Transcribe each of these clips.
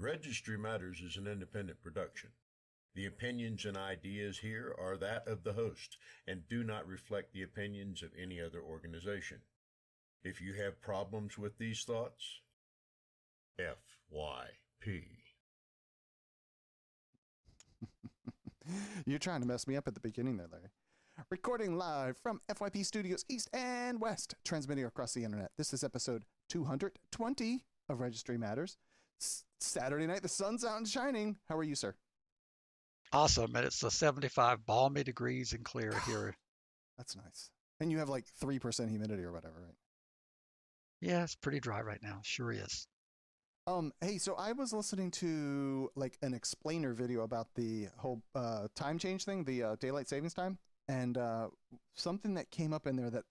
Registry Matters is an independent production. The opinions and ideas here are that of the host and do not reflect the opinions of any other organization. If you have problems with these thoughts, FYP. You're trying to mess me up at the beginning there, Larry. Recording live from FYP Studios East and West, transmitting across the internet. This is episode 220 of Registry Matters. Saturday night, the sun's out and shining. How are you, sir? Awesome. And it's 75 balmy degrees and clear here. That's nice. And you have like 3% humidity or whatever, right? Yeah, it's pretty dry right now. Sure is. Hey, so I was listening to like an explainer video about the whole time change thing, the daylight savings time, and something that came up in there that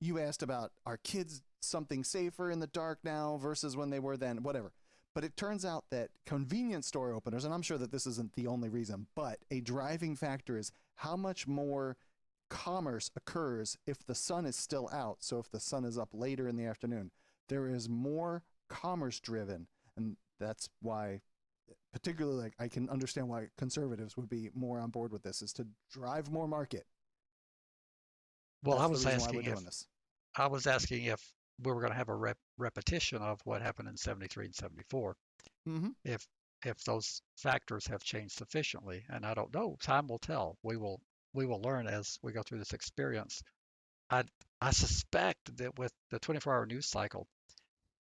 you asked about, are kids something safer in the dark now versus when they were then, whatever. But it turns out that convenience store openers, and I'm sure that this isn't the only reason, but a driving factor is how much more commerce occurs if the sun is still out. So if the sun is up later in the afternoon, there is more commerce driven. And that's why, particularly, like, I can understand why conservatives would be more on board with this, is to drive more market. Well, I was asking if we were going to have a repetition of what happened in 73 and 74. Mm-hmm. If those factors have changed sufficiently, and I don't know, time will tell. We will learn as we go through this experience. I suspect that with the 24-hour news cycle,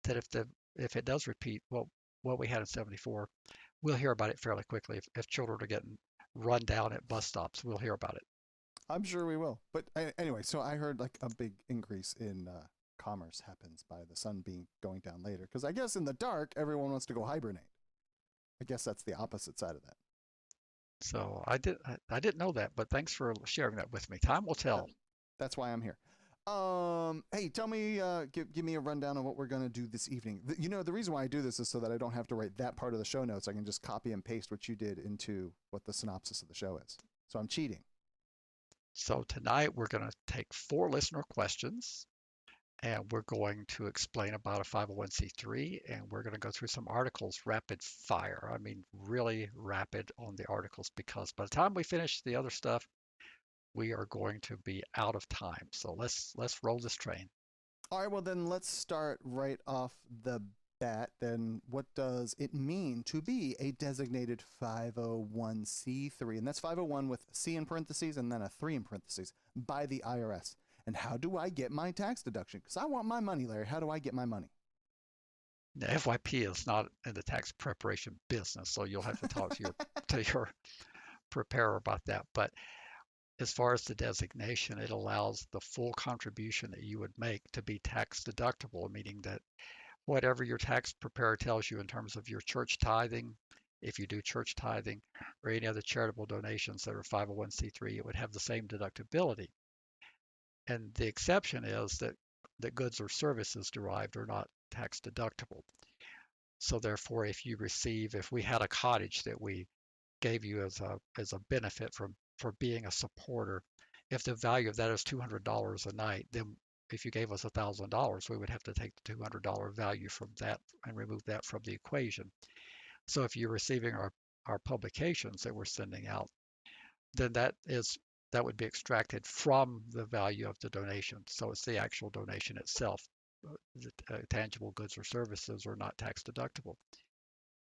that if it does repeat what we had in 74, we'll hear about it fairly quickly. If children are getting run down at bus stops, we'll hear about it. I'm sure we will. But anyway, so I heard like a big increase in commerce happens by the sun going down later. Because I guess in the dark, everyone wants to go hibernate. I guess that's the opposite side of that. So I didn't know that, but thanks for sharing that with me. Time will tell. That's why I'm here. Hey, tell me, give me a rundown of what we're going to do this evening. The reason why I do this is so that I don't have to write that part of the show notes. I can just copy and paste what you did into what the synopsis of the show is. So I'm cheating. So tonight we're going to take 4 listener questions, and we're going to explain about a 501c3, and we're going to go through some articles rapid fire. I mean, really rapid on the articles, because by the time we finish the other stuff, we are going to be out of time. So let's roll this train. All right, well then let's start right off the bat. Then what does it mean to be a designated 501c3? And that's 501 with C in parentheses and then a 3 in parentheses by the IRS. And how do I get my tax deduction? Because I want my money, Larry. How do I get my money? The FYP is not in the tax preparation business, so you'll have to talk to your preparer about that. But as far as the designation, it allows the full contribution that you would make to be tax deductible, meaning that whatever your tax preparer tells you in terms of your church tithing, if you do church tithing, or any other charitable donations that are 501c3, it would have the same deductibility. And the exception is that goods or services derived are not tax deductible. So therefore, if we had a cottage that we gave you as a benefit for being a supporter, if the value of that is $200 a night, then if you gave us $1,000, we would have to take the $200 value from that and remove that from the equation. So if you're receiving our publications that we're sending out, then that would be extracted from the value of the donation. So it's the actual donation itself. Tangible goods or services are not tax deductible.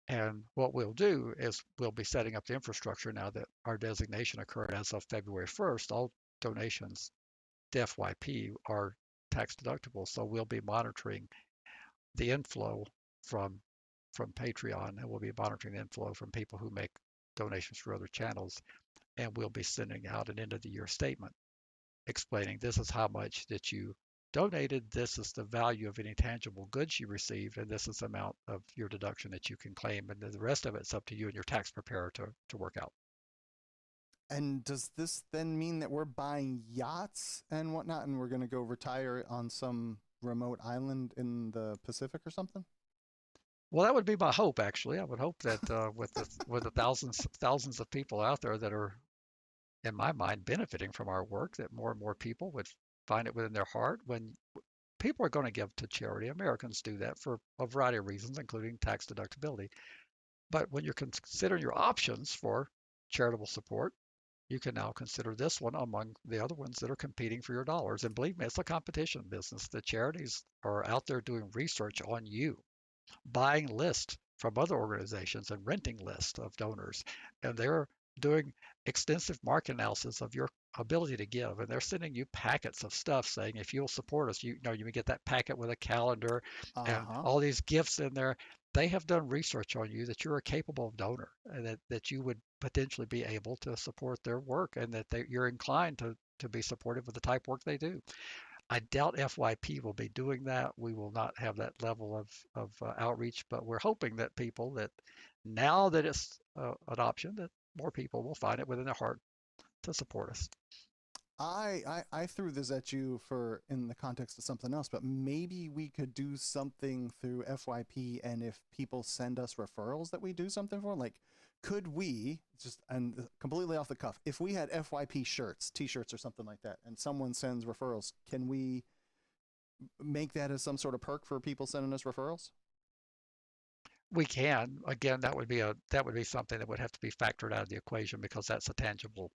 And what we'll do is we'll be setting up the infrastructure now that our designation occurred as of February 1st. All donations to FYP are tax deductible. So we'll be monitoring the inflow from Patreon, and we'll be monitoring the inflow from people who make donations for other channels. And we'll be sending out an end of the year statement explaining this is how much that you donated, this is the value of any tangible goods you received, and this is the amount of your deduction that you can claim, and then the rest of it's up to you and your tax preparer to work out. And does this then mean that we're buying yachts and whatnot, and we're going to go retire on some remote island in the Pacific or something? Well, that would be my hope, actually. I would hope that with the thousands of people out there that are, in my mind, benefiting from our work, that more and more people would find it within their heart. When people are going to give to charity, Americans do that for a variety of reasons, including tax deductibility. But when you're considering your options for charitable support, you can now consider this one among the other ones that are competing for your dollars. And believe me, it's a competition business. The charities are out there doing research on you, buying lists from other organizations and renting lists of donors. And they're doing extensive market analysis of your ability to give. And they're sending you packets of stuff saying, if you'll support us, you know, you can get that packet with a calendar and Uh-huh. all these gifts in there. They have done research on you that you're a capable donor and that you would potentially be able to support their work and that you're inclined to be supportive of the type work they do. I doubt FYP will be doing that. We will not have that level of outreach, but we're hoping that people that now that it's an option, that more people will find it within their heart to support us. I threw this at you for in the context of something else, but maybe we could do something through FYP, and if people send us referrals that we do something for, like, could we just, and completely off the cuff, if we had FYP shirts, t-shirts or something like that, and someone sends referrals, can we make that as some sort of perk for people sending us referrals? We can. Again, that would be something that would have to be factored out of the equation because that's a tangible,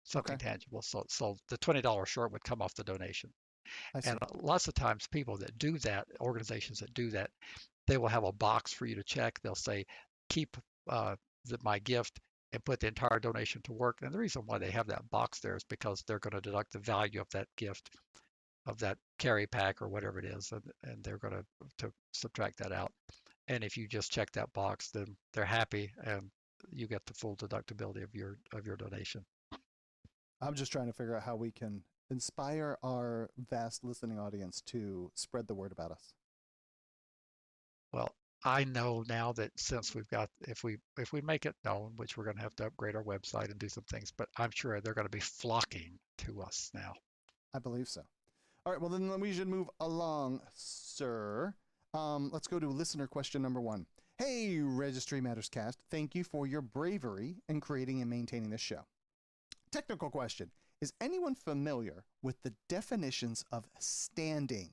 something Okay, tangible. So the $20 short would come off the donation. I And see. lots of times people that do that, organizations that do that, they will have a box for you to check. They'll say, keep my gift and put the entire donation to work. And the reason why they have that box there is because they're going to deduct the value of that gift, of that carry pack or whatever it is, and they're going to subtract that out. And if you just check that box, then they're happy and you get the full deductibility of your donation. I'm just trying to figure out how we can inspire our vast listening audience to spread the word about us. Well, I know now that since we've got, if we make it known, which we're going to have to upgrade our website and do some things, but I'm sure they're going to be flocking to us now. I believe so. All right, well, then we should move along, sir. Let's go to listener question number 1. Hey, Registry Matters Cast. Thank you for your bravery in creating and maintaining this show. Technical question. Is anyone familiar with the definitions of standing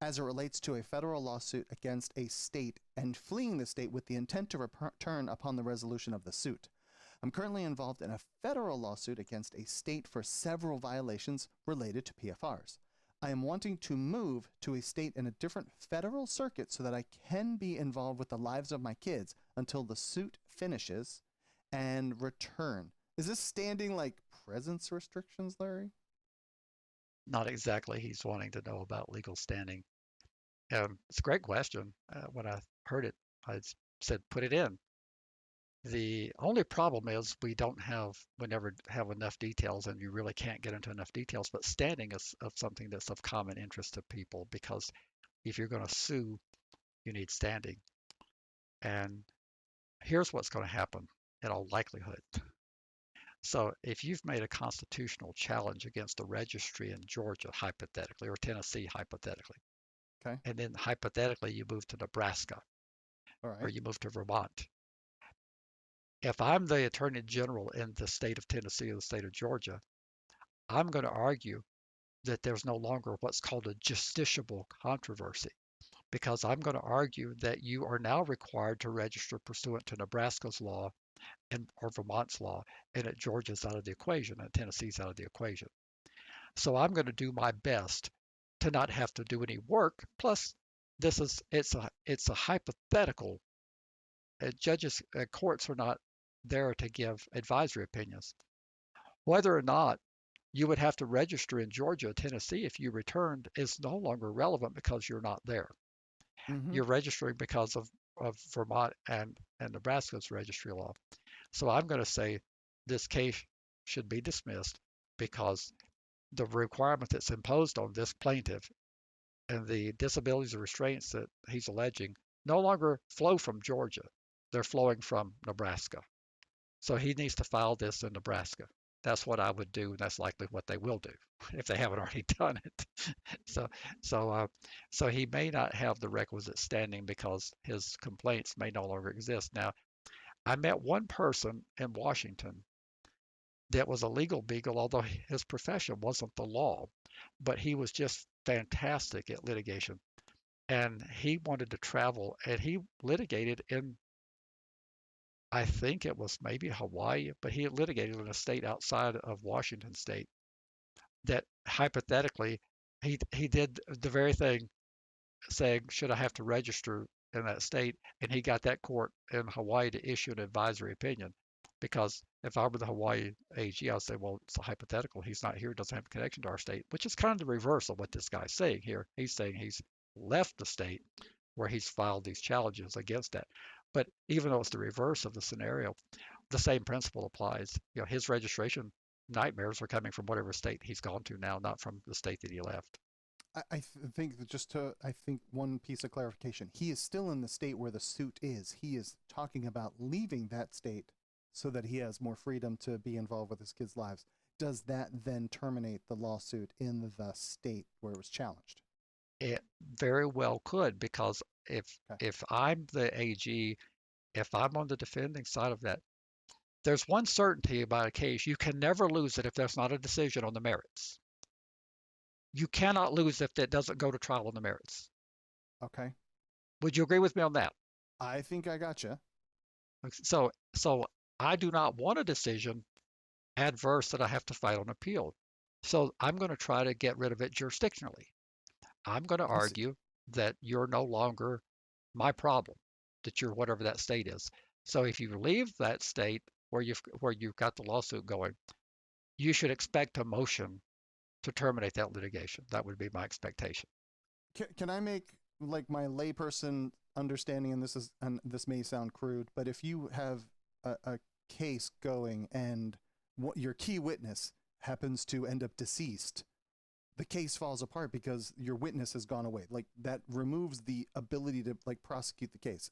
as it relates to a federal lawsuit against a state and fleeing the state with the intent to return upon the resolution of the suit? I'm currently involved in a federal lawsuit against a state for several violations related to PFRs. I am wanting to move to a state in a different federal circuit so that I can be involved with the lives of my kids until the suit finishes and return. Is this standing like presence restrictions, Larry? Not exactly. He's wanting to know about legal standing. It's a great question. When I heard it, I said, put it in. The only problem is we never have enough details, and you really can't get into enough details. But standing is of something that's of common interest to people because if you're going to sue, you need standing. And here's what's going to happen in all likelihood. So if you've made a constitutional challenge against the registry in Georgia, hypothetically, or Tennessee, hypothetically, Okay. and then hypothetically you move to Nebraska All or right. you move to Vermont, if I'm the attorney general in the state of Tennessee or the state of Georgia, I'm going to argue that there's no longer what's called a justiciable controversy because I'm going to argue that you are now required to register pursuant to Nebraska's law or Vermont's law, and that Georgia's out of the equation and Tennessee's out of the equation. So I'm going to do my best to not have to do any work. Plus, it's a hypothetical. Judges, courts are not there to give advisory opinions. Whether or not you would have to register in Georgia or Tennessee if you returned is no longer relevant because you're not there. Mm-hmm. You're registering because of Vermont and Nebraska's registry law. So I'm going to say this case should be dismissed because the requirement that's imposed on this plaintiff and the disabilities and restraints that he's alleging no longer flow from Georgia. They're flowing from Nebraska. So he needs to file this in Nebraska. That's what I would do, and that's likely what they will do if they haven't already done it. So, so, uh, so he may not have the requisite standing because his complaints may no longer exist. Now, I met one person in Washington that was a legal beagle, although his profession wasn't the law, but he was just fantastic at litigation. And he wanted to travel, and he litigated in I think it was maybe Hawaii, but he had litigated in a state outside of Washington state that hypothetically he did the very thing saying, should I have to register in that state? And he got that court in Hawaii to issue an advisory opinion. Because if I were the Hawaii AG, I'd say, well, it's a hypothetical. He's not here, doesn't have a connection to our state, which is kind of the reverse of what this guy's saying here. He's saying he's left the state where he's filed these challenges against that. But even though it's the reverse of the scenario, the same principle applies. His registration nightmares are coming from whatever state he's gone to now, not from the state that he left. Think that I think one piece of clarification. He is still in the state where the suit is. He is talking about leaving that state so that he has more freedom to be involved with his kids' lives. Does that then terminate the lawsuit in the state where it was challenged? It very well could, because if I'm the AG, if I'm on the defending side of that, there's one certainty about a case: you can never lose it if there's not a decision on the merits. You cannot lose if it doesn't go to trial on the merits. Okay. Would you agree with me on that? I think I gotcha. So I do not want a decision adverse that I have to fight on appeal. So I'm going to try to get rid of it jurisdictionally. I'm going to argue that you're no longer my problem, that you're whatever that state is. So if you leave that state where you've got the lawsuit going, you should expect a motion to terminate that litigation. That would be my expectation. Can I make like my layperson understanding, and this may sound crude, but if you have a case going and your key witness happens to end up deceased, the case falls apart because your witness has gone away. Like that removes the ability to like prosecute the case.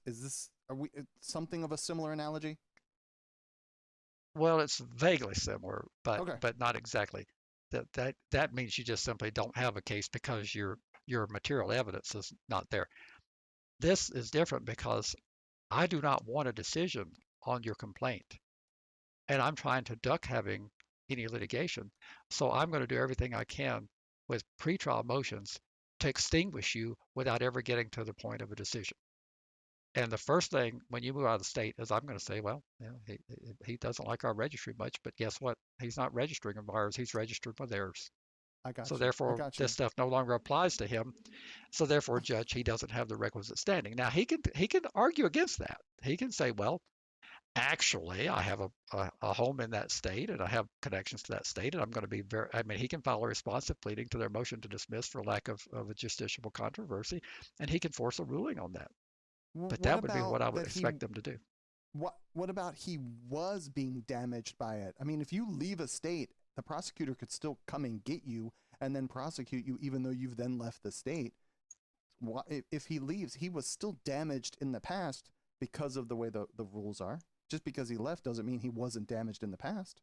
Are we something of a similar analogy? Well, it's vaguely similar, but Okay. but not exactly. That means you just simply don't have a case because your material evidence is not there. This is different because I do not want a decision on your complaint, and I'm trying to duck having any litigation. So I'm going to do everything I can with pretrial motions to extinguish you without ever getting to the point of a decision. And the first thing when you move out of the state is I'm going to say, well, he doesn't like our registry much, but guess what? He's not registering with ours. He's registered with theirs. I got So you. I therefore, got you. this stuff no longer applies to him. So therefore, Judge, he doesn't have the requisite standing. Now he can argue against that. He can say, well, actually, I have a home in that state and I have connections to that state, and I'm going to be he can file a responsive pleading to their motion to dismiss for lack of a justiciable controversy, and he can force a ruling on that. But that would be what I would expect them to do. What about he was being damaged by it? I mean, if you leave a state, the prosecutor could still come and get you and then prosecute you even though you've then left the state. If he leaves, he was still damaged in the past because of the way the rules are. Just because he left doesn't mean he wasn't damaged in the past.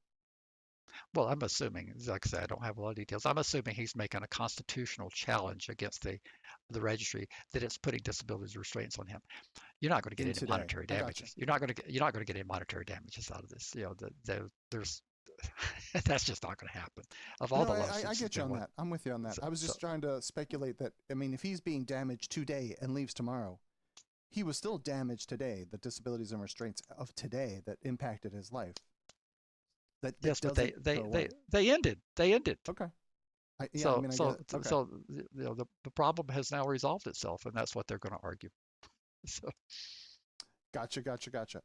Well, I'm assuming, like I said, I don't have a lot of details. I'm assuming he's making a constitutional challenge against the registry that it's putting disability restraints on him. You're not going to get any monetary damages. You're not going to get any monetary damages out of this. There's that's just not going to happen. Of all the lawsuits, I get you on that. I'm with you on that. I was just trying to speculate that. I mean, if he's being damaged today and leaves tomorrow, he was still damaged today. The disabilities and restraints of today that impacted his life. Yes, but they ended. They ended. Okay. So the problem has now resolved itself, and that's what they're going to argue. So. Gotcha.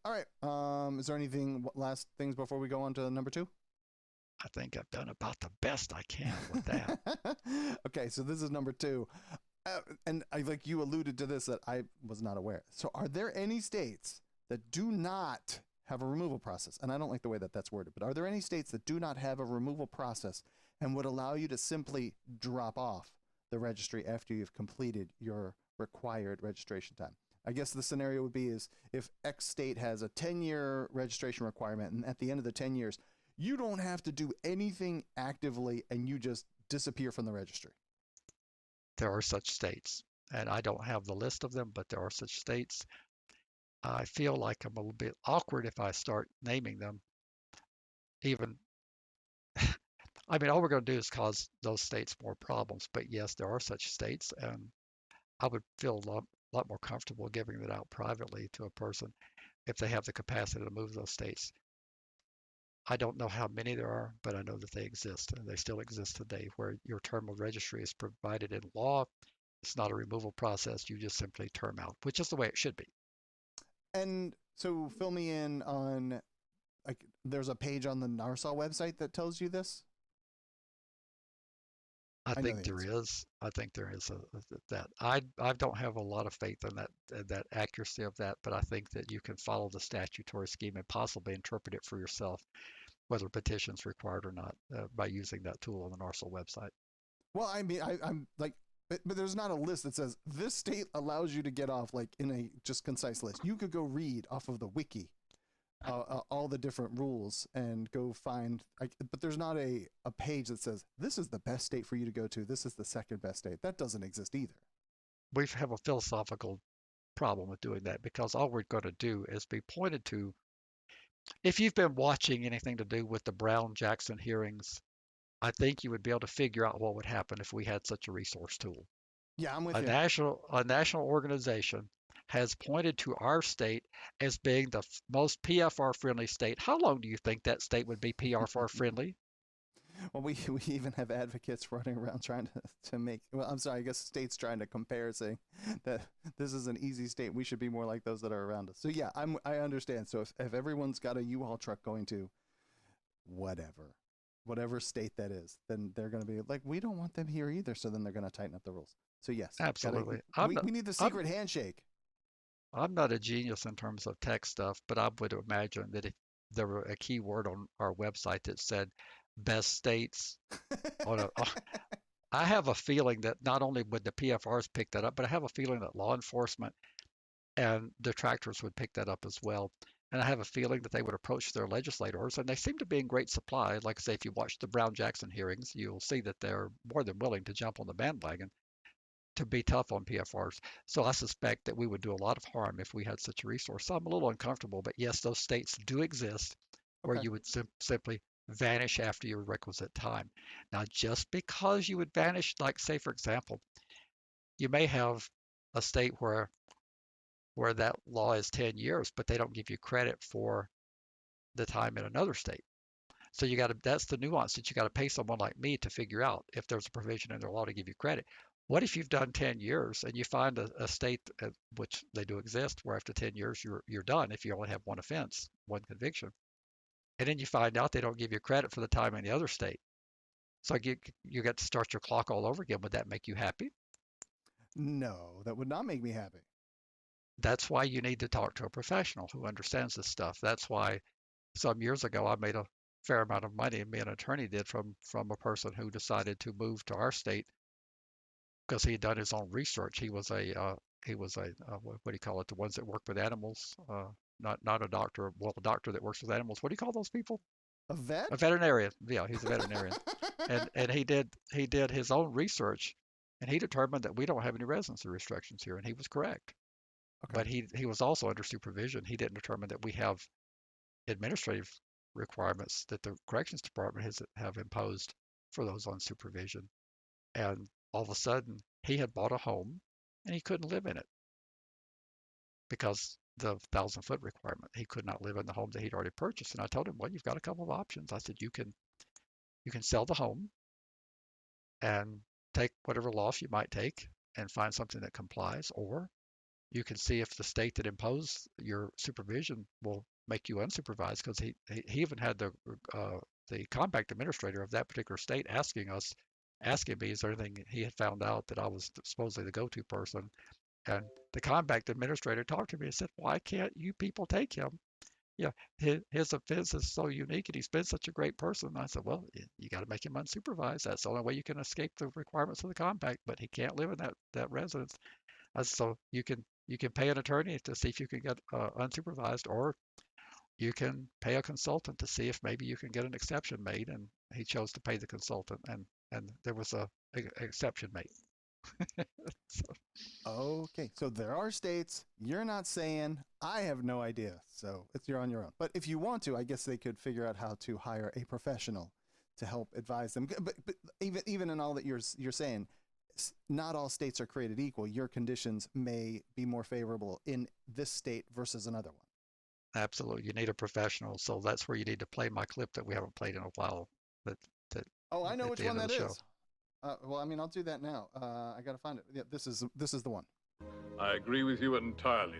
All right. Is there anything last things before we go on to number 2? I think I've done about the best I can with that. Okay, so this is number 2. And like you alluded to this that I was not aware. So are there any states that do not have a removal process? And I don't like the way that that's worded, but are there any states that do not have a removal process and would allow you to simply drop off the registry after you've completed your required registration time? I guess the scenario would be is if X state has a 10-year registration requirement, and at the end of the 10 years, you don't have to do anything actively and you just disappear from the registry. There are such states, and I don't have the list of them, but there are such states. I feel like I'm a little bit awkward if I start naming them. Even, I mean, all we're going to do is cause those states more problems. But yes, there are such states, and I would feel a lot more comfortable giving that out privately to a person. if they have the capacity to move those states. I don't know how many there are, but I know that they exist, and they still exist today, where your term of registry is provided in law. It's not a removal process. You just simply term out, which is the way it should be. And so fill me in on, like, there's a page on the NARSAW website that tells you this? I I know think the there answer. is. I think there is that. I don't have a lot of faith in that accuracy of that, but I think that you can follow the statutory scheme and possibly interpret it for yourself, whether petition's required or not, by using that tool on the NARSAL website. Well, I mean, I'm like, but there's not a list that says this state allows you to get off, like in a just concise list. You could go read off of the wiki all the different rules and go find, but there's not a page that says this is the best state for you to go to. This is the second best state. That doesn't exist either. We have a philosophical problem with doing that because all we're going to do is be pointed to. If you've been watching anything to do with the Brown-Jackson hearings, I think you would be able to figure out what would happen if we had such a resource tool. Yeah, I'm with A you. national organization has pointed to our state as being the most PFR friendly state. How long do you think that state would be PFR friendly? Well, we even have advocates running around trying to make. Well, I'm sorry. I guess states trying to compare, saying that this is an easy state. We should be more like those that are around us. So yeah, I understand. So if everyone's got a U-Haul truck going to whatever state that is, then they're going to be like, we don't want them here either. So then they're going to tighten up the rules. So yes, Absolutely. we need the I'm, secret handshake. I'm not a genius in terms of tech stuff, but I would imagine that if there were a keyword on our website that said best states on a, I have a feeling that not only would the PFRs pick that up, but I have a feeling that law enforcement and detractors would pick that up as well. And I have a feeling that they would approach their legislators, and they seem to be in great supply. Like I say, if you watch the Brown-Jackson hearings, you'll see that they're more than willing to jump on the bandwagon to be tough on PFRs. So I suspect that we would do a lot of harm if we had such a resource. So I'm a little uncomfortable, but yes, those states do exist where Okay. you would simply vanish after your requisite time. Now, just because you would vanish, like say, for example, you may have a state where that law is 10 years, but they don't give you credit for the time in another state. So you got to, that's the nuance that you got to pay someone like me to figure out if there's a provision in their law to give you credit. What if you've done 10 years and you find a state, which they do exist, where after 10 years you're done if you only have one offense, one conviction, and then you find out they don't give you credit for the time in the other state. So you get to start your clock all over again. Would that make you happy? No, that would not make me happy. That's why you need to talk to a professional who understands this stuff. That's why some years ago I made a fair amount of money, and me and an attorney did from a person who decided to move to our state because he had done his own research. He was a what do you call it? The ones that work with animals. Not a doctor. Well, a doctor that works with animals. What do you call those people? A vet? A veterinarian. Yeah, he's a veterinarian. And he did his own research, and he determined that we don't have any residency restrictions here, and he was correct. Okay. But he was also under supervision. He didn't determine that we have administrative requirements that the corrections department have imposed for those on supervision. And all of a sudden, he had bought a home and he couldn't live in it because the 1,000-foot requirement. He could not live in the home that he'd already purchased. And I told him, well, you've got a couple of options. I said, you can sell the home and take whatever loss you might take and find something that complies, or you can see if the state that imposed your supervision will make you unsupervised, because he even had the compact administrator of that particular state asking me, is there anything he had found out that I was supposedly the go-to person? And the compact administrator talked to me and said, why can't you people take him? Yeah, his offense is so unique and he's been such a great person. And I said, well, you got to make him unsupervised. That's the only way you can escape the requirements of the compact, but he can't live in that residence. So you can pay an attorney to see if you can get unsupervised, or you can pay a consultant to see if maybe you can get an exception made. And he chose to pay the consultant, and there was a exception made. So, Okay, so there are states you're not saying. I have no idea, so you're on your own. But if you want to, I guess they could figure out how to hire a professional to help advise them. But even in all that you're saying, not all states are created equal. Your conditions may be more favorable in this state versus another one. Absolutely. You need a professional. So that's where you need to play my clip that we haven't played in a while. That that Oh, I know at which the one end of that the show. is. Well, I mean, I'll do that now. I gotta find it. Yeah, this is the one. I agree with you entirely.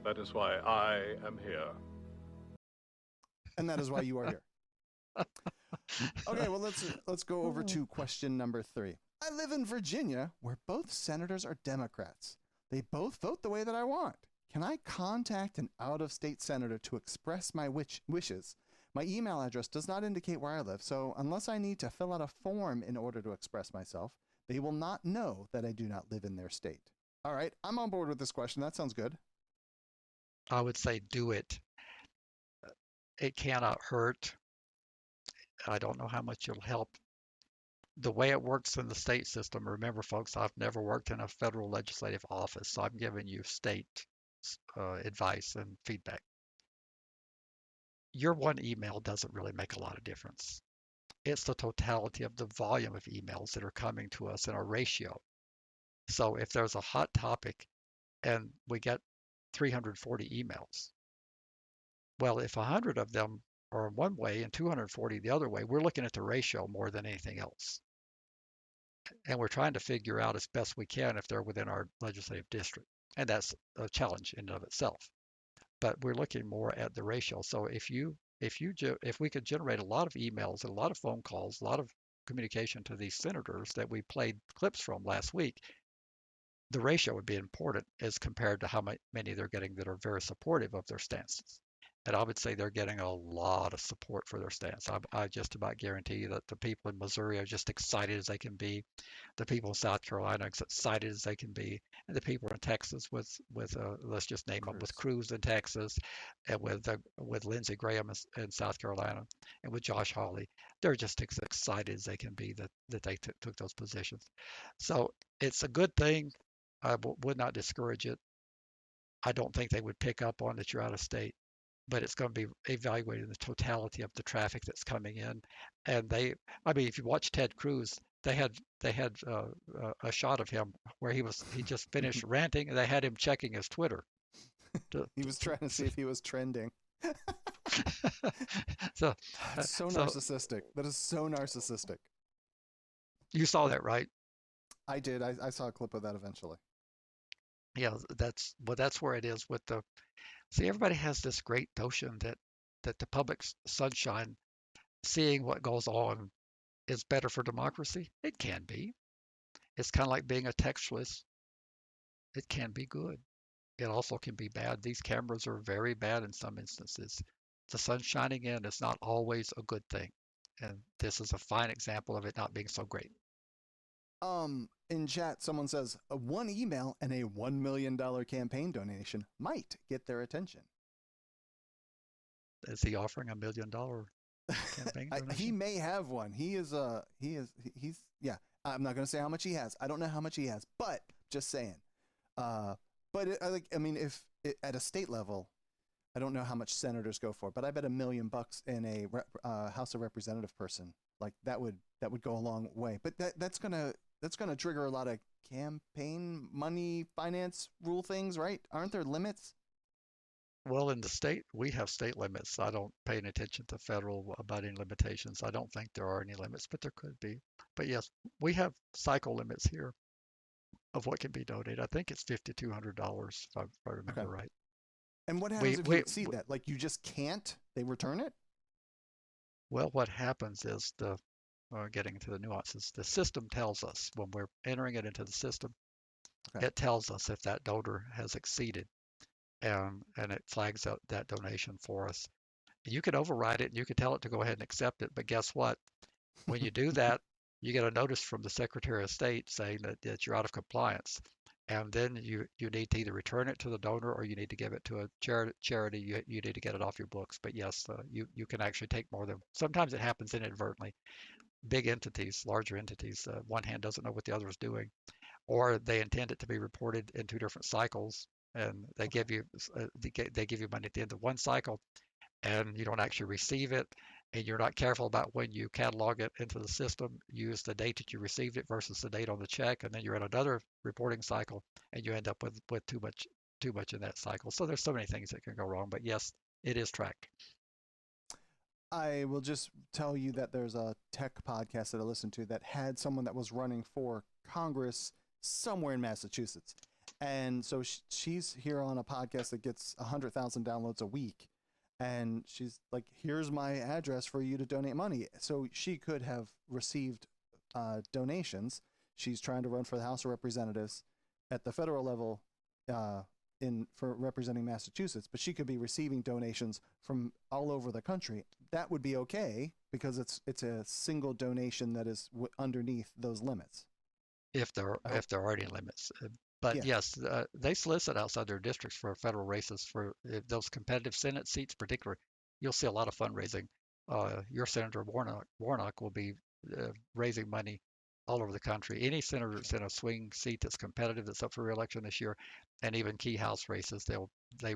That is why I am here. And that is why you are here. Okay, well let's go over to question number 3. I live in Virginia, where both senators are Democrats. They both vote the way that I want. Can I contact an out-of-state senator to express my wishes? My email address does not indicate where I live, so unless I need to fill out a form in order to express myself, they will not know that I do not live in their state. All right, I'm on board with this question. That sounds good. I would say do it. It cannot hurt. I don't know how much it'll help. The way it works in the state system, remember, folks, I've never worked in a federal legislative office, so I'm giving you state advice and feedback. Your one email doesn't really make a lot of difference. It's the totality of the volume of emails that are coming to us in our ratio. So if there's a hot topic and we get 340 emails, well, if 100 of them are one way and 240 the other way, we're looking at the ratio more than anything else. And we're trying to figure out as best we can if they're within our legislative district. And that's a challenge in and of itself. But we're looking more at the ratio. So if we could generate a lot of emails and a lot of phone calls, a lot of communication to these senators that we played clips from last week, the ratio would be important as compared to how many they're getting that are very supportive of their stances. And I would say they're getting a lot of support for their stance. I just about guarantee you that the people in Missouri are just excited as they can be. The people in South Carolina are as excited as they can be. And the people in Texas with let's just name them, with Cruz in Texas, and with Lindsey Graham in South Carolina, and with Josh Hawley, they're just as excited as they can be that they took those positions. So it's a good thing. I would not discourage it. I don't think they would pick up on that you're out of state, but it's going to be evaluating the totality of the traffic that's coming in. And I mean, if you watch Ted Cruz, they had a shot of him where he just finished ranting, and they had him checking his Twitter. He was trying to see if he was trending. so That's so narcissistic. That is so narcissistic. You saw that, right? I did. I saw a clip of that eventually. Yeah, that's where it is with the. See, everybody has this great notion that the public sunshine, seeing what goes on, is better for democracy. It can be. It's kind of like being a textualist. It can be good. It also can be bad. These cameras are very bad in some instances. The sun shining in is not always a good thing. And this is a fine example of it not being so great. In chat, someone says one email and a $1 million campaign donation might get their attention. Is he offering $1 million campaign donation? He may have one. He's yeah. I'm not going to say how much he has. I don't know how much he has, but just saying. But I mean, if at a state level, I don't know how much senators go for, but I bet $1 million in a House of Representative person, like that would go a long way. But that's gonna trigger a lot of campaign money, finance rule things, right? Aren't there limits? Well, in the state, we have state limits. I don't pay any attention to federal about any limitations. I don't think there are any limits, but there could be. But yes, we have cycle limits here of what can be donated. I think it's $5,200 if I remember right. And what happens if you exceed that? Like you just can't? They return it? Well, what happens is getting into the nuances, the system tells us when we're entering it into the system, it tells us if that donor has exceeded, and it flags out that donation for us. You can override it and you can tell it to go ahead and accept it, but guess what? When you do that, you get a notice from the Secretary of State saying that you're out of compliance. And then you need to either return it to the donor or you need to give it to a charity. You need to get it off your books. But yes, you can actually take more than. Sometimes it happens inadvertently. Big entities, larger entities, one hand doesn't know what the other is doing, or they intend it to be reported in two different cycles, and they give you money at the end of one cycle, and you don't actually receive it, and you're not careful about when you catalog it into the system, use the date that you received it versus the date on the check, and then you're in another reporting cycle, and you end up with too much in that cycle. So there's so many things that can go wrong. But yes, it is tracked. I will just tell you that there's a tech podcast that I listened to that had someone that was running for Congress somewhere in Massachusetts. And so she's here on a podcast that gets 100,000 downloads a week. And she's like, here's my address for you to donate money. So she could have received donations. She's trying to run for the House of Representatives at the federal level for representing Massachusetts, but she could be receiving donations from all over the country. That would be okay because it's a single donation that is underneath those limits. If there are any limits. But Yeah. yes, they solicit outside their districts for federal races for those competitive Senate seats, particularly. You'll see a lot of fundraising. Your Senator Warnock will be raising money all over the country. Any senator that's in a swing seat that's competitive, that's up for re-election this year, and even key House races, they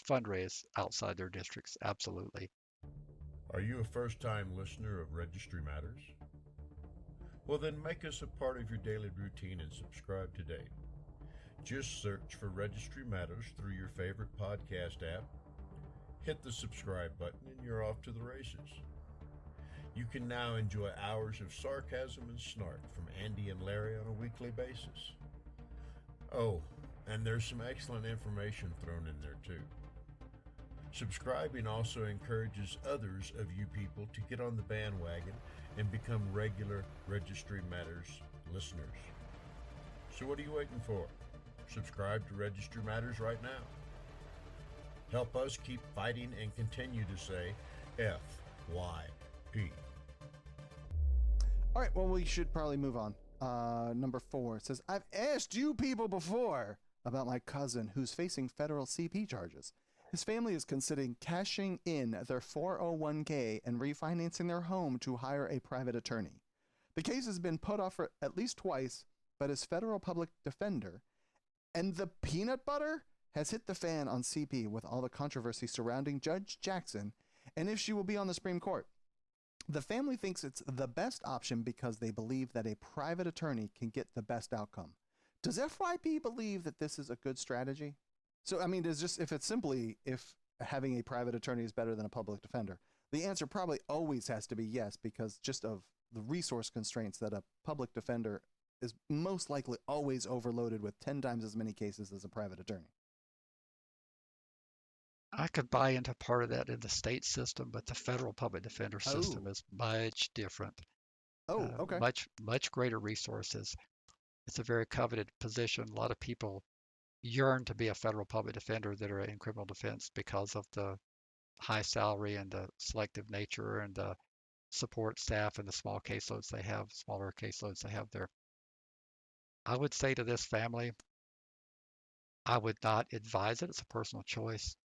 fundraise outside their districts. Absolutely. Are you a first-time listener of Registry Matters? Well, then make us a part of your daily routine and subscribe today. Just search for Registry Matters through your favorite podcast app, hit the subscribe button, and you're off to the races. You can now enjoy hours of sarcasm and snark from Andy and Larry on a weekly basis. Oh, and there's some excellent information thrown in there too. Subscribing also encourages others of you people to get on the bandwagon and become regular Registry Matters listeners. So what are you waiting for? Subscribe to Registry Matters right now. Help us keep fighting and continue to say FYP. All right, well, we should probably move on. Number 4 says, I've asked you people before about my cousin who's facing federal CP charges. His family is considering cashing in their 401k and refinancing their home to hire a private attorney. The case has been put off for at least twice, but his federal public defender and the peanut butter has hit the fan on CP with all the controversy surrounding Judge Jackson and if she will be on the Supreme Court. The family thinks it's the best option because they believe that a private attorney can get the best outcome. Does FYP believe that this is a good strategy? So, I mean, if having a private attorney is better than a public defender, the answer probably always has to be yes, because just of the resource constraints that a public defender is most likely always overloaded with 10 times as many cases as a private attorney. I could buy into part of that in the state system, but the federal public defender system is much different. Okay. Much greater resources. It's a very coveted position. A lot of people yearn to be a federal public defender that are in criminal defense because of the high salary and the selective nature and the support staff and the smaller caseloads they have there. I would say to this family, I would not advise it. It's a personal choice.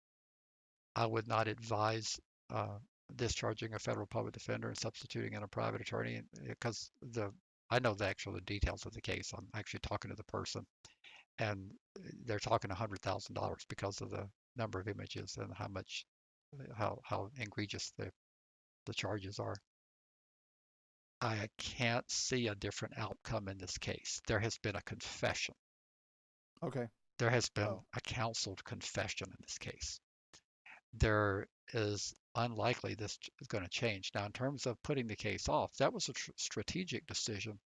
I would not advise discharging a federal public defender and substituting in a private attorney because I know the actual details of the case. I'm actually talking to the person, and they're talking $100,000 because of the number of images and how egregious the charges are. I can't see a different outcome in this case. There has been a confession. Okay. There has been a counseled confession in this case. There is unlikely this is going to change. Now, in terms of putting the case off, that was a strategic decision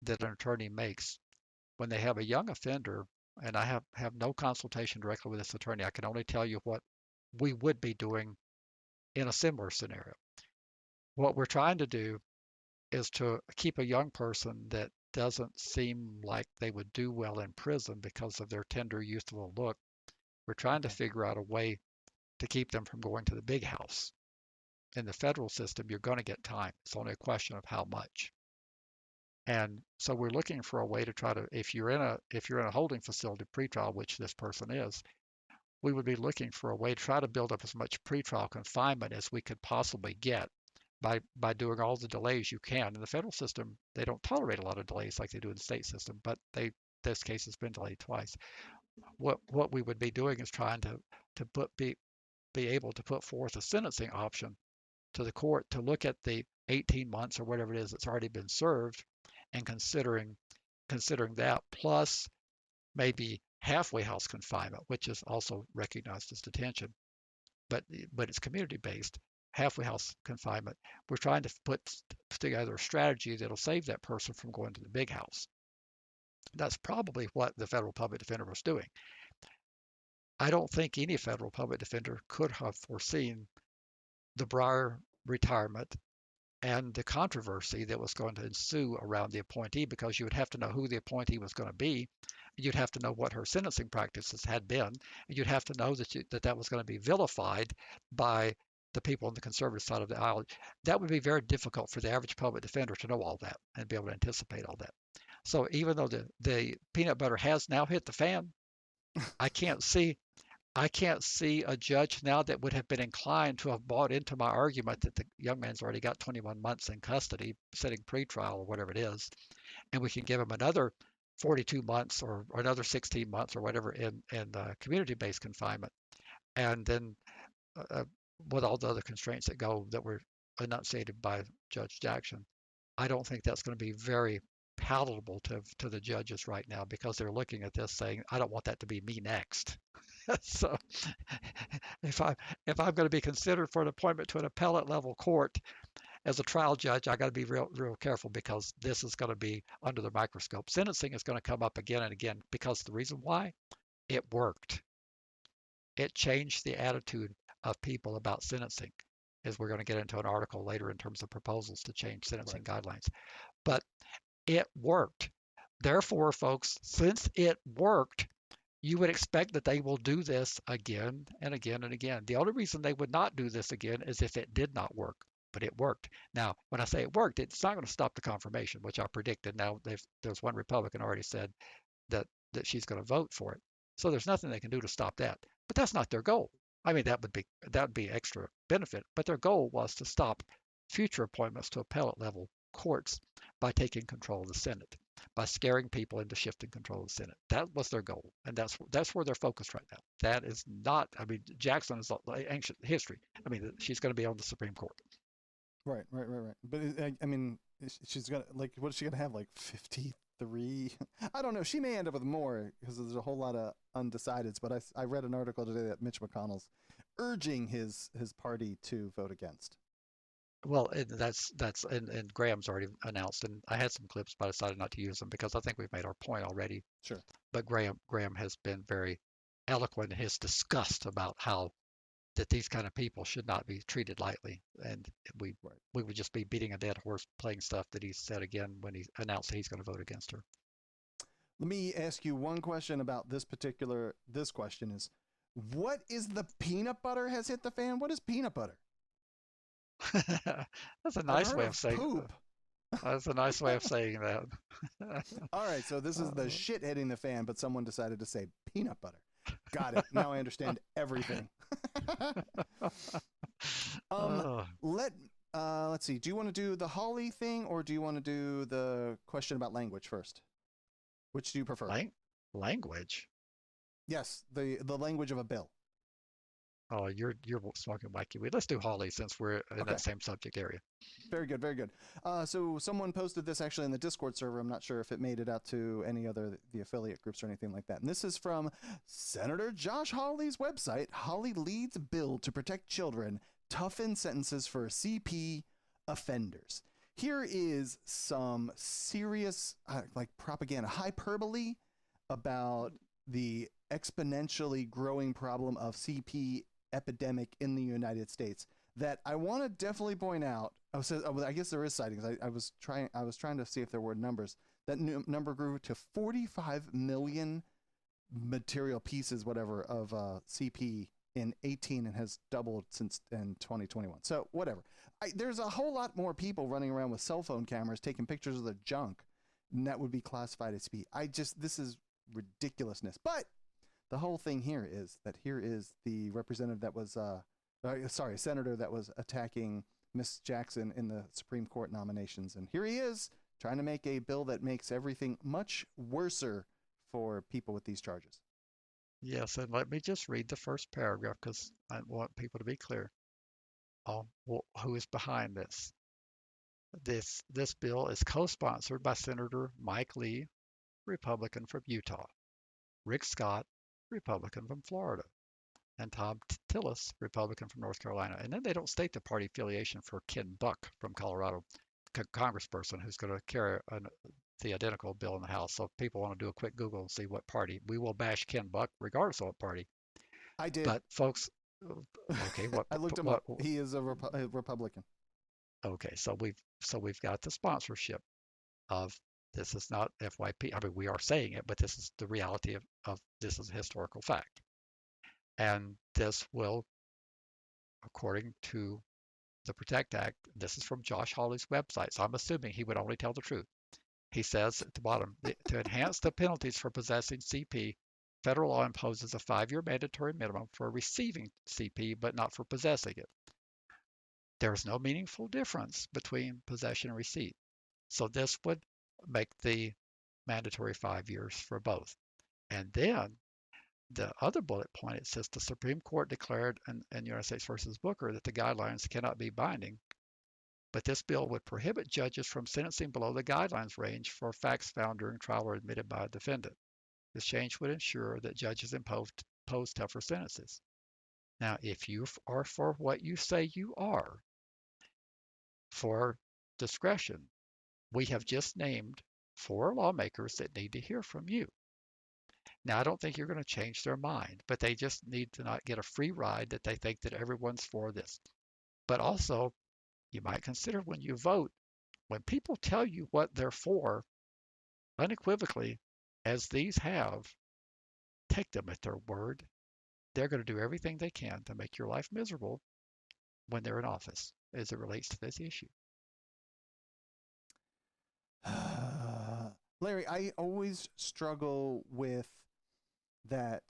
that an attorney makes when they have a young offender, and I have no consultation directly with this attorney. I can only tell you what we would be doing in a similar scenario. What we're trying to do is to keep a young person that doesn't seem like they would do well in prison because of their tender, youthful look. We're trying to figure out a way to keep them from going to the big house. In the federal system, you're going to get time. It's only a question of how much. And so we're looking for a way to try to, if you're in a holding facility pretrial, which this person is, we would be looking for a way to try to build up as much pretrial confinement as we could possibly get by doing all the delays you can. In the federal system, they don't tolerate a lot of delays like they do in the state system, but this case has been delayed twice. What we would be doing is trying to be able to put forth a sentencing option to the court to look at the 18 months or whatever it is that's already been served and considering that plus maybe halfway house confinement, which is also recognized as detention. but it's community-based, halfway house confinement. We're trying to put together a strategy that'll save that person from going to the big house. That's probably what the federal public defender was doing. I don't think any federal public defender could have foreseen the Breyer retirement and the controversy that was going to ensue around the appointee, because you would have to know who the appointee was going to be. You'd have to know what her sentencing practices had been. And you'd have to know that was going to be vilified by the people on the conservative side of the aisle. That would be very difficult for the average public defender to know all that and be able to anticipate all that. So even though the peanut butter has now hit the fan, I can't see a judge now that would have been inclined to have bought into my argument that the young man's already got 21 months in custody, sitting pretrial or whatever it is, and we can give him another 42 months or another 16 months or whatever in community-based confinement, and then with all the other constraints that were enunciated by Judge Jackson. I don't think that's going to be very palatable to the judges right now, because they're looking at this saying, I don't want that to be me next. So if I'm going to be considered for an appointment to an appellate level court as a trial judge, I got to be real careful, because this is going to be under the microscope. Sentencing is going to come up again and again, because the reason why, it worked. It changed the attitude of people about sentencing, as we're going to get into an article later in terms of proposals to change sentencing guidelines. But it worked. Therefore, folks, since it worked, you would expect that they will do this again and again and again. The only reason they would not do this again is if it did not work, but it worked. Now, when I say it worked, it's not going to stop the confirmation, which I predicted. Now, there's one Republican already said that she's going to vote for it. So there's nothing they can do to stop that. But that's not their goal. I mean, that would be extra benefit, but their goal was to stop future appointments to appellate level courts by taking control of the Senate, by scaring people into shifting control of the Senate. That was their goal, and that's where they're focused right now. That is not, I mean, Jackson is ancient history. I mean, she's going to be on the Supreme Court. Right. But I mean, she's got, like, what is she going to have, like 53? I don't know. She may end up with more, because there's a whole lot of undecideds. But I read an article today that Mitch McConnell's urging his party to vote against. Well, and Graham's already announced, and I had some clips, but I decided not to use them because I think we've made our point already. Sure. But Graham has been very eloquent in his disgust about how that these kind of people should not be treated lightly, and we would just be beating a dead horse playing stuff that he said again when he announced that he's going to vote against her. Let me ask you one question about this question is, what is the peanut butter has hit the fan? What is peanut butter? That's a nice way of saying poop. That's a nice way of saying that. All right, so this is the shit hitting the fan, but someone decided to say peanut butter. Got it. Now I understand everything. Let's see. Do you want to do the Hawley thing, or do you want to do the question about language first? Which do you prefer? Language? Yes, the language of a bill. Oh, you're smoking wacky weed. Let's do Hawley since we're in that same subject area. Very good, very good. So someone posted this actually in the Discord server. I'm not sure if it made it out to any other the affiliate groups or anything like that. And this is from Senator Josh Hawley's website. Hawley leads bill to protect children, toughen sentences for CP offenders. Here is some serious propaganda, hyperbole about the exponentially growing problem of CP epidemic in the United States that I want to definitely point out. I guess there is sightings. I was trying to see if there were numbers. That number grew to 45 million material pieces, whatever, of CP in 18 and has doubled since in 2021. So whatever. There's a whole lot more people running around with cell phone cameras taking pictures of the junk, and that would be classified as CP. This is ridiculousness. But the whole thing here is the representative that was, senator that was attacking Miss Jackson in the Supreme Court nominations. And here he is trying to make a bill that makes everything much worser for people with these charges. Yes, and let me just read the first paragraph because I want people to be clear. Who is behind this? This bill is co-sponsored by Senator Mike Lee, Republican from Utah, Rick Scott, Republican from Florida, and Tom Tillis, Republican from North Carolina. And then they don't state the party affiliation for Ken Buck from Colorado, congressperson who's going to carry the identical bill in the House. So if people want to do a quick Google and see what party, we will bash Ken Buck regardless of what party. I did. But folks, okay, I looked him up. He is a Republican. Okay, so we've got the sponsorship of this is not FYP. I mean, we are saying it, but this is the reality of this is a historical fact. And this will, according to the PROTECT Act, this is from Josh Hawley's website, so I'm assuming he would only tell the truth. He says at the bottom, to enhance the penalties for possessing CP, federal law imposes a 5-year mandatory minimum for receiving CP, but not for possessing it. There is no meaningful difference between possession and receipt. So this would make the mandatory 5 years for both. And then the other bullet point, it says the Supreme Court declared in United States versus Booker that the guidelines cannot be binding, but this bill would prohibit judges from sentencing below the guidelines range for facts found during trial or admitted by a defendant. This change would ensure that judges impose tougher sentences. Now, if you are for what you say you are, for discretion, we have just named 4 lawmakers that need to hear from you. Now, I don't think you're going to change their mind, but they just need to not get a free ride that they think that everyone's for this. But also, you might consider when you vote, when people tell you what they're for, unequivocally, as these have, take them at their word. They're going to do everything they can to make your life miserable when they're in office as it relates to this issue. Larry, I always struggle with that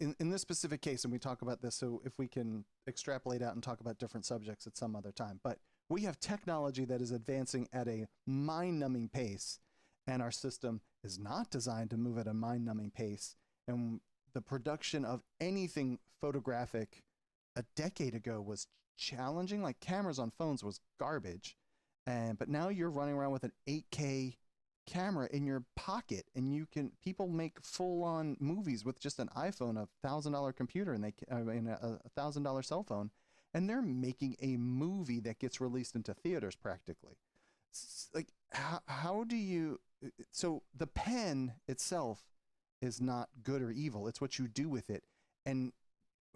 in this specific case, and we talk about this, so if we can extrapolate out and talk about different subjects at some other time. But we have technology that is advancing at a mind-numbing pace, and our system is not designed to move at a mind-numbing pace. And the production of anything photographic a decade ago was challenging. Like cameras on phones was garbage. But now you're running around with an 8K camera in your pocket, and people make full-on movies with just an iPhone, $1,000 computer, and a $1,000 cell phone, and they're making a movie that gets released into theaters practically. Like, how do you? So the pen itself is not good or evil. It's what you do with it. And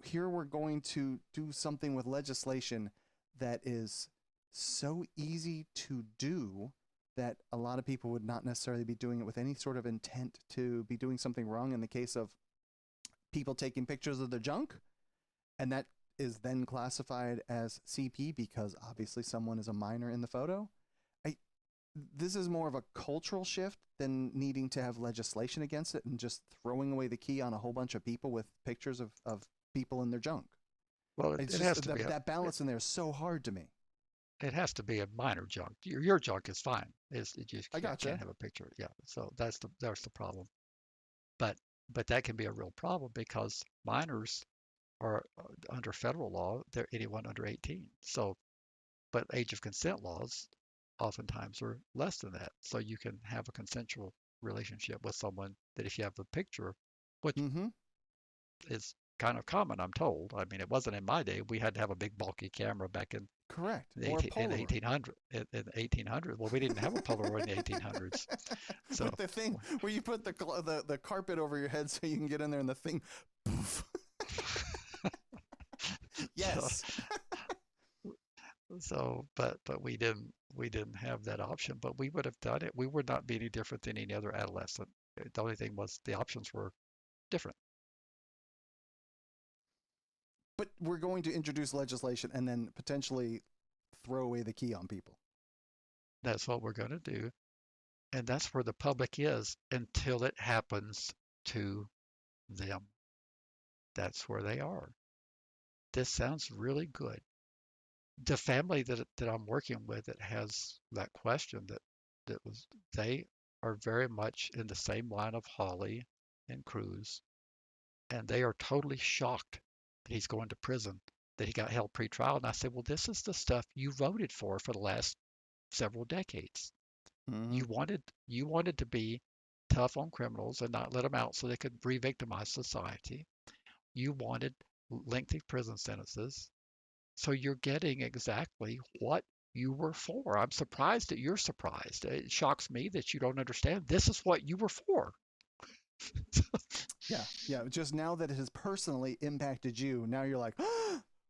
here we're going to do something with legislation that is so easy to do that a lot of people would not necessarily be doing it with any sort of intent to be doing something wrong, in the case of people taking pictures of their junk, and that is then classified as CP because obviously someone is a minor in the photo. This is more of a cultural shift than needing to have legislation against it and just throwing away the key on a whole bunch of people with pictures of people in their junk. Well, it has to be that balance in there is so hard to me. It has to be a minor junk. Your junk is fine. You I gotcha. can't have a picture. Yeah, so that's the problem. But that can be a real problem because minors are under federal law. They're anyone under 18. So, but age of consent laws oftentimes are less than that. So you can have a consensual relationship with someone that if you have a picture, which is kind of common, I'm told. I mean, it wasn't in my day. We had to have a big bulky camera back in correct in 1800. In 1800, well, we didn't have a Polaroid in the 1800s. So with the thing where you put the carpet over your head so you can get in there and the thing, poof. Yes. So, but we didn't have that option. But we would have done it. We would not be any different than any other adolescent. The only thing was the options were different. But we're going to introduce legislation and then potentially throw away the key on people. That's what we're going to do. And that's where the public is until it happens to them. That's where they are. This sounds really good. The family that I'm working with that has that question they are very much in the same line of Hawley and Cruz, and they are totally shocked that he's going to prison, that he got held pre-trial. And I said, well, this is the stuff you voted for the last several decades. Mm-hmm. You wanted to be tough on criminals and not let them out so they could re-victimize society. you wanted lengthy prison sentences, so you're getting exactly what you were for. I'm surprised that you're surprised. It shocks me that you don't understand. This is what you were for. Yeah. Just now that it has personally impacted you, now you're like,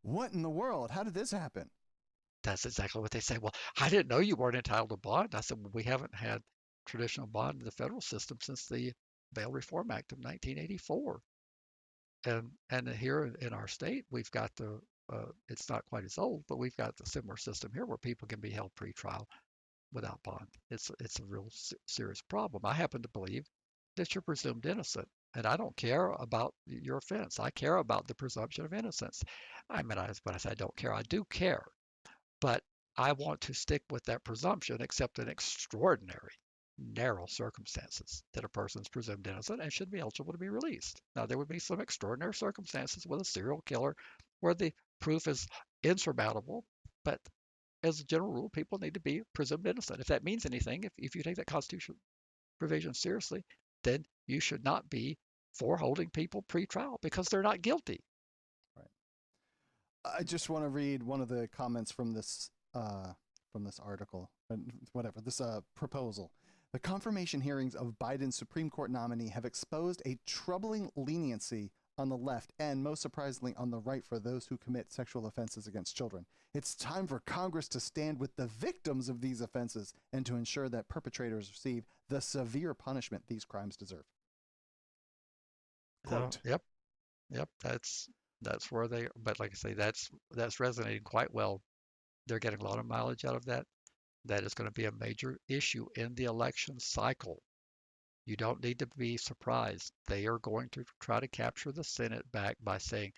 what in the world? How did this happen? That's exactly what they say. Well, I didn't know you weren't entitled to bond. I said, well, we haven't had traditional bond in the federal system since the Bail Reform Act of 1984. And here in our state, we've got it's not quite as old, but we've got the similar system here where people can be held pre-trial without bond. It's a real serious problem. I happen to believe that you're presumed innocent, and I don't care about your offense. I care about the presumption of innocence. I mean, when I say I don't care, I do care, but I want to stick with that presumption, except in extraordinary, narrow circumstances that a person is presumed innocent and should be eligible to be released. Now, there would be some extraordinary circumstances with a serial killer where the proof is insurmountable, but as a general rule, people need to be presumed innocent. If that means anything, if you take that constitutional provision seriously, then you should not be for holding people pre-trial because they're not guilty. I just want to read one of the comments from this article, whatever, this proposal. The confirmation hearings of Biden's Supreme Court nominee have exposed a troubling leniency on the left and, most surprisingly, on the right for those who commit sexual offenses against children. It's time for Congress to stand with the victims of these offenses and to ensure that perpetrators receive the severe punishment these crimes deserve. Quote. Yep. That's where they. But like I say, that's resonating quite well. They're getting a lot of mileage out of that. That is going to be a major issue in the election cycle. You don't need to be surprised. They are going to try to capture the Senate back by saying,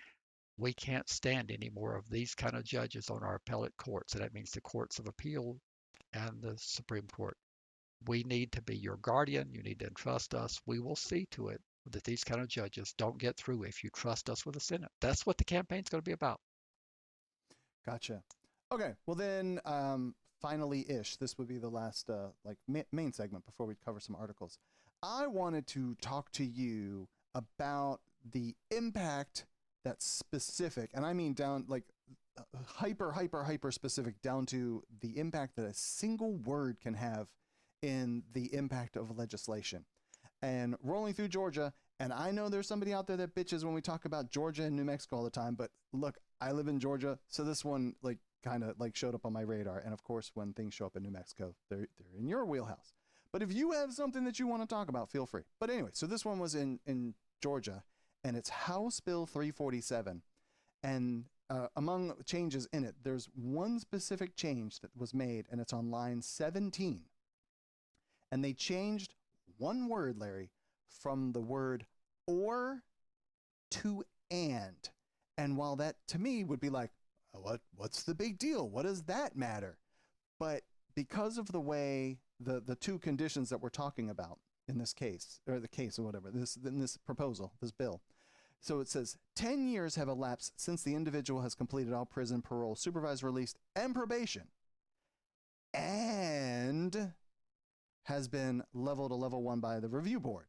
we can't stand any more of these kind of judges on our appellate courts. And that means the courts of appeal and the Supreme Court. We need to be your guardian. You need to entrust us. We will see to it that these kind of judges don't get through if you trust us with the Senate. That's what the campaign's going to be about. Gotcha. Okay. Well, then, finally-ish, this would be the last main segment before we cover some articles. I wanted to talk to you about the impact that's specific, and I mean down like hyper specific, down to the impact that a single word can have in the impact of legislation. And rolling through Georgia, and I know there's somebody out there that bitches when we talk about Georgia and New Mexico all the time, but look, I live in Georgia, so this one kind of showed up on my radar. And of course, when things show up in New Mexico, they're in your wheelhouse. But if you have something that you want to talk about, feel free. But anyway, so this one was in Georgia, and it's House Bill 347. And among changes in it, there's one specific change that was made, and it's on line 17. And they changed one word, Larry, from the word or to and. And while that to me would be like, what's the big deal? What does that matter? But because of the way the two conditions that we're talking about in this case, or the case or whatever, in this proposal, this bill. So it says 10 years have elapsed since the individual has completed all prison, parole, supervised release, and probation, and has been leveled to level 1 by the review board.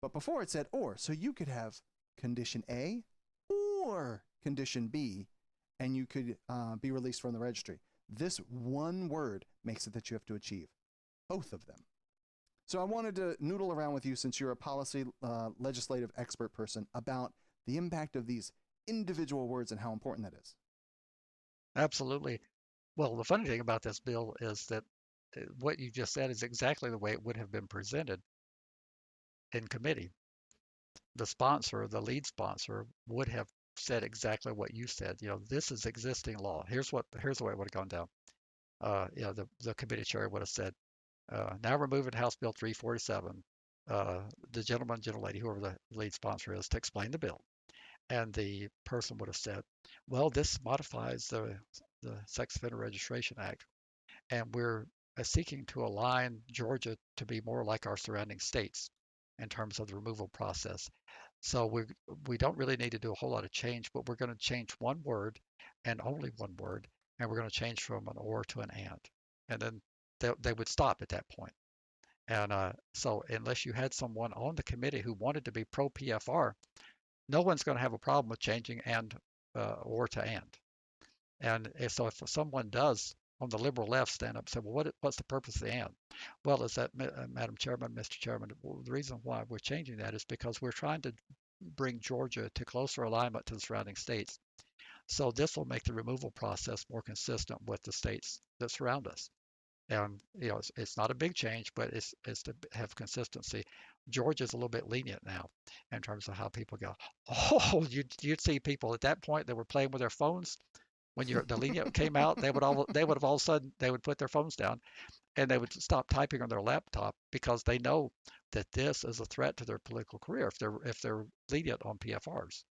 But before it said or, so you could have condition A or condition B, and you could be released from the registry. This one word makes it that you have to achieve both of them. So I wanted to noodle around with you, since you're a policy legislative expert person, about the impact of these individual words and how important that is. Absolutely. Well, the funny thing about this bill is that what you just said is exactly the way it would have been presented in committee. The sponsor, the lead sponsor, would have said exactly what you said. This is existing law. Here's the way it would have gone down. The committee chair would have said, now removing House Bill 347, the gentleman, gentlelady, whoever the lead sponsor is, to explain the bill. And the person would have said, well, this modifies the Sex Offender Registration Act, and we're seeking to align Georgia to be more like our surrounding states in terms of the removal process. So we don't really need to do a whole lot of change, but we're going to change one word and only one word, and we're going to change from an or to an and. And then they would stop at that point. And so unless you had someone on the committee who wanted to be pro PFR, no one's going to have a problem with changing and or to and. And so if someone does on the liberal left stand up and say, well, what's the purpose of the and? Well, is that, Madam Chairman, Mr. Chairman, well, the reason why we're changing that is because we're trying to bring Georgia to closer alignment to the surrounding states. So this will make the removal process more consistent with the states that surround us. And it's not a big change, but it's to have consistency. Georgia's a little bit lenient now in terms of how people go. Oh, you'd see people at that point that were playing with their phones when the lenient came out. They would have all of a sudden they would put their phones down and they would stop typing on their laptop because they know that this is a threat to their political career if they're lenient on PFRs.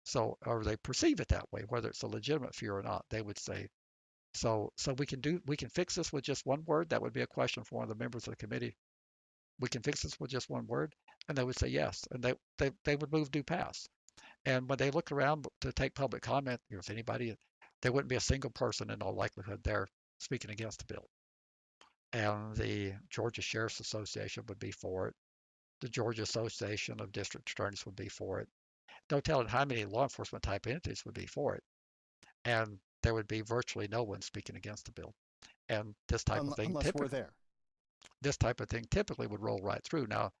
So, or they perceive it that way, whether it's a legitimate fear or not. They would say, so we can fix this with just one word. That would be a question for one of the members of the committee. We can fix this with just one word, and they would say yes, and they would move due pass. And when they look around to take public comment, if anybody, there wouldn't be a single person in all likelihood there speaking against the bill. And the Georgia Sheriff's Association would be for it. The Georgia Association of District Attorneys would be for it. No telling how many law enforcement type entities would be for it. And there would be virtually no one speaking against the bill. And this type of thing unless we're there. This type of thing typically would roll right through. Now,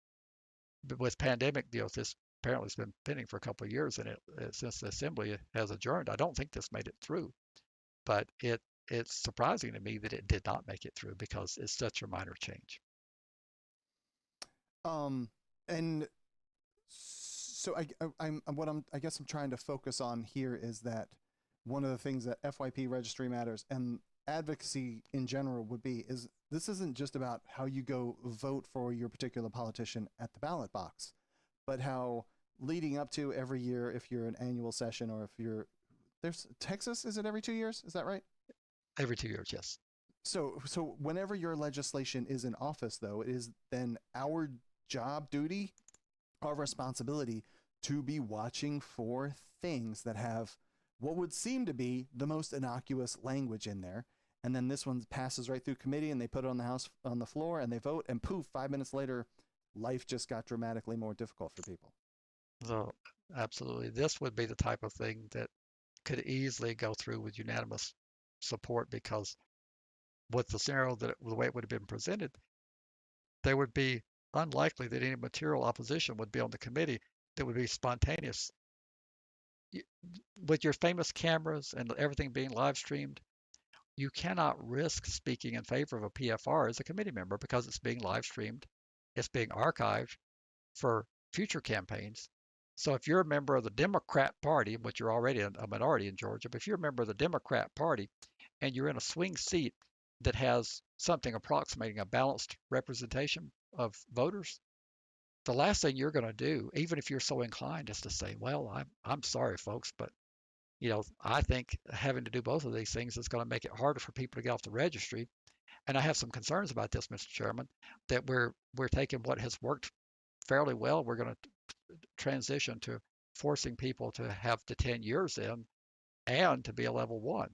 with pandemic deals, this apparently has been pending for a couple of years, and since the assembly has adjourned, I don't think this made it through. But it's surprising to me that it did not make it through because it's such a minor change. And so I guess I'm trying to focus on here is that one of the things that FYP Registry Matters and advocacy in general would be is this isn't just about how you go vote for your particular politician at the ballot box, but how leading up to every year, if you're an annual session or if there's Texas, is it every 2 years? Is that right? Every 2 years, yes. So whenever your legislation is in office, though, it is then our job, duty, our responsibility to be watching for things that have what would seem to be the most innocuous language in there. And then this one passes right through committee and they put it on the floor and they vote and poof, 5 minutes later, life just got dramatically more difficult for people. So absolutely. This would be the type of thing that could easily go through with unanimous support because with the scenario the way it would have been presented, there would be unlikely that any material opposition would be on the committee that would be spontaneous. With your famous cameras and everything being live streamed, you cannot risk speaking in favor of a PFR as a committee member because it's being live streamed, it's being archived for future campaigns. So if you're a member of the Democrat Party, which you're already a minority in Georgia, but if you're a member of the Democrat Party and you're in a swing seat that has something approximating a balanced representation of voters, the last thing you're going to do, even if you're so inclined, is to say, well, I'm sorry, folks, but I think having to do both of these things is going to make it harder for people to get off the registry. And I have some concerns about this, Mr. Chairman, that we're taking what has worked fairly well. We're going to transition to forcing people to have the 10 years in and to be a level 1.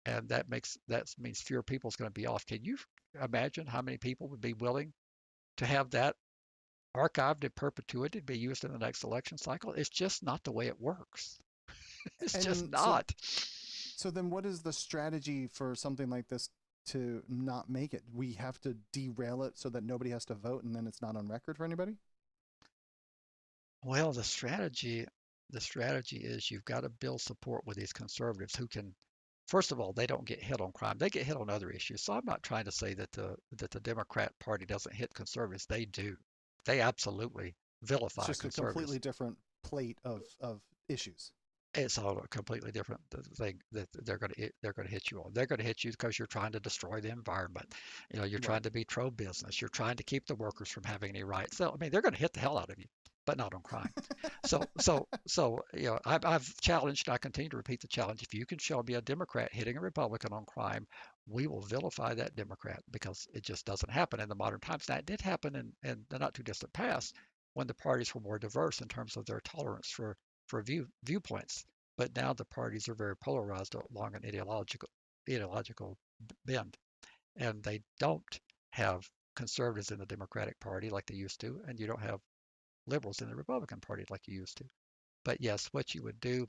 And that means fewer people is going to be off. Can you imagine how many people would be willing to have that archived in perpetuity to be used in the next election cycle? It's just not the way it works. It's just not. So then what is the strategy for something like this to not make it? We have to derail it so that nobody has to vote and then it's not on record for anybody? Well, the strategy is you've got to build support with these conservatives who can, first of all, they don't get hit on crime. They get hit on other issues. So I'm not trying to say that the Democrat Party doesn't hit conservatives. They do. They absolutely vilify conservatives. It's just a completely different plate of issues. It's all a completely different thing that they're going to hit you on. They're going to hit you because you're trying to destroy the environment. You're trying to be pro-business. You're trying to keep the workers from having any rights. So, I mean, they're going to hit the hell out of you, but not on crime. I've challenged, and I continue to repeat the challenge. If you can show me a Democrat hitting a Republican on crime, we will vilify that Democrat because it just doesn't happen in the modern times. That did happen in the not too distant past when the parties were more diverse in terms of their tolerance for viewpoints. But now the parties are very polarized along an ideological bend, and they don't have conservatives in the Democratic Party like they used to, and you don't have liberals in the Republican Party like you used to. But yes, what you would do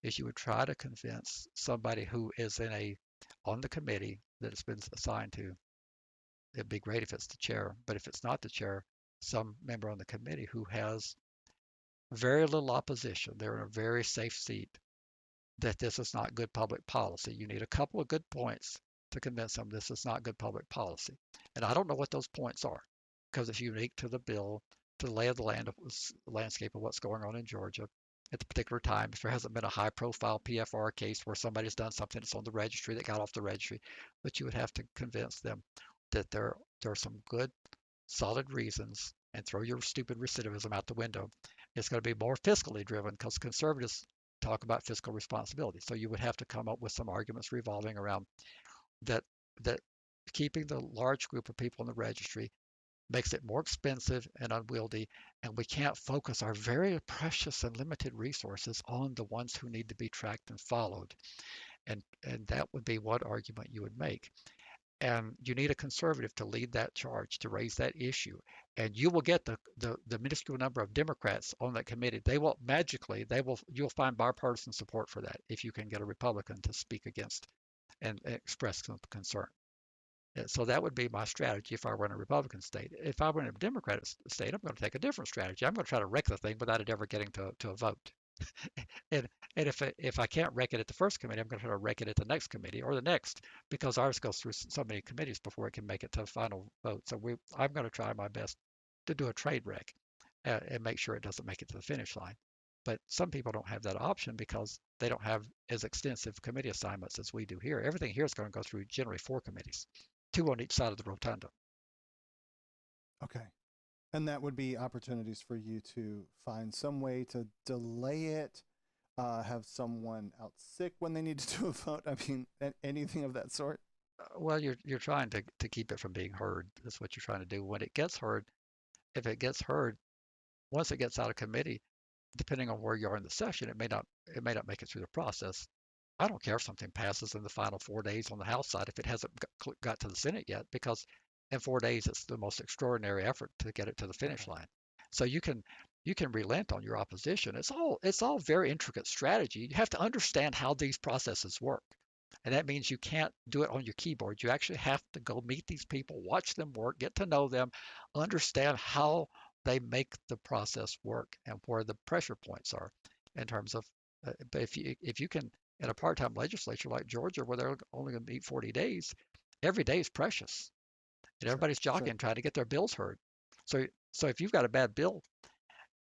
is you would try to convince somebody who is on the committee that it's been assigned to. It'd be great if it's the chair, but if it's not the chair, some member on the committee who has very little opposition, they're in a very safe seat, that this is not good public policy. You need a couple of good points to convince them this is not good public policy. And I don't know what those points are because it's unique to the bill, to the lay of the landscape of what's going on in Georgia at the particular time. If there hasn't been a high profile PFR case where somebody's done something that's on the registry that got off the registry, but you would have to convince them that there are some good, solid reasons, and throw your stupid recidivism out the window. It's going to be more fiscally driven because conservatives talk about fiscal responsibility. So you would have to come up with some arguments revolving around that keeping the large group of people in the registry makes it more expensive and unwieldy, and we can't focus our very precious and limited resources on the ones who need to be tracked and followed. And that would be one argument you would make. And you need a conservative to lead that charge, to raise that issue. And you will get the minuscule number of Democrats on that committee. They will magically, you'll find bipartisan support for that if you can get a Republican to speak against and express some concern. So that would be my strategy if I were in a Republican state. If I were in a Democratic state, I'm going to take a different strategy. I'm going to try to wreck the thing without it ever getting to a vote. And if I can't wreck it at the first committee, I'm going to try to wreck it at the next committee or the next, because ours goes through so many committees before it can make it to the final vote. So I'm going to try my best to do a trade wreck and make sure it doesn't make it to the finish line. But some people don't have that option because they don't have as extensive committee assignments as we do here. Everything here is going to go through generally 4 committees, 2 on each side of the rotunda. Okay. And that would be opportunities for you to find some way to delay it, have someone out sick when they need to do a vote. I mean, anything of that sort. Well, you're trying to keep it from being heard. That's what you're trying to do. When it gets heard, if it gets heard, once it gets out of committee, depending on where you are in the session, it may not make it through the process. I don't care if something passes in the final 4 days on the House side if it hasn't got to the Senate yet, because in 4 days it's the most extraordinary effort to get it to the finish line. So you can relent on your opposition. It's all very intricate strategy. You have to understand how these processes work. And that means you can't do it on your keyboard. You actually have to go meet these people, watch them work, get to know them, understand how they make the process work and where the pressure points are in terms of, but if you can, in a part-time legislature like Georgia, where they're only going to meet 40 days, every day is precious. And everybody's jockeying, trying to get their bills heard. So if you've got a bad bill,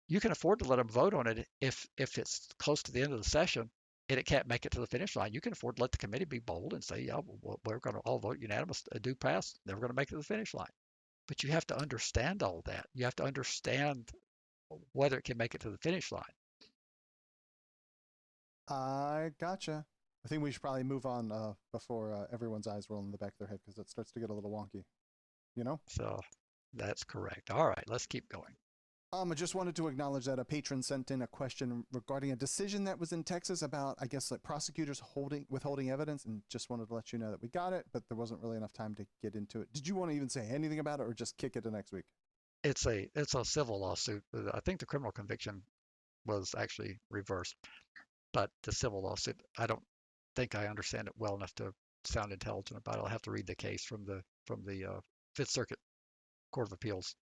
you can afford to let them vote on it if it's close to the end of the session and it can't make it to the finish line. You can afford to let the committee be bold and say, yeah, we're going to all vote unanimous, do pass, never going to make it to the finish line. But you have to understand all that. You have to understand whether it can make it to the finish line. I gotcha. I think we should probably move on before everyone's eyes roll in the back of their head, because it starts to get a little wonky. You know? So that's correct. All right, let's keep going. I just wanted to acknowledge that a patron sent in a question regarding a decision that was in Texas about, I guess, like prosecutors withholding evidence, and just wanted to let you know that we got it, but there wasn't really enough time to get into it. Did you want to even say anything about it, or just kick it to next week? It's a civil lawsuit. I think the criminal conviction was actually reversed, but the civil lawsuit, I don't think I understand it well enough to sound intelligent about it. I'll have to read the case from the Fifth Circuit Court of Appeals.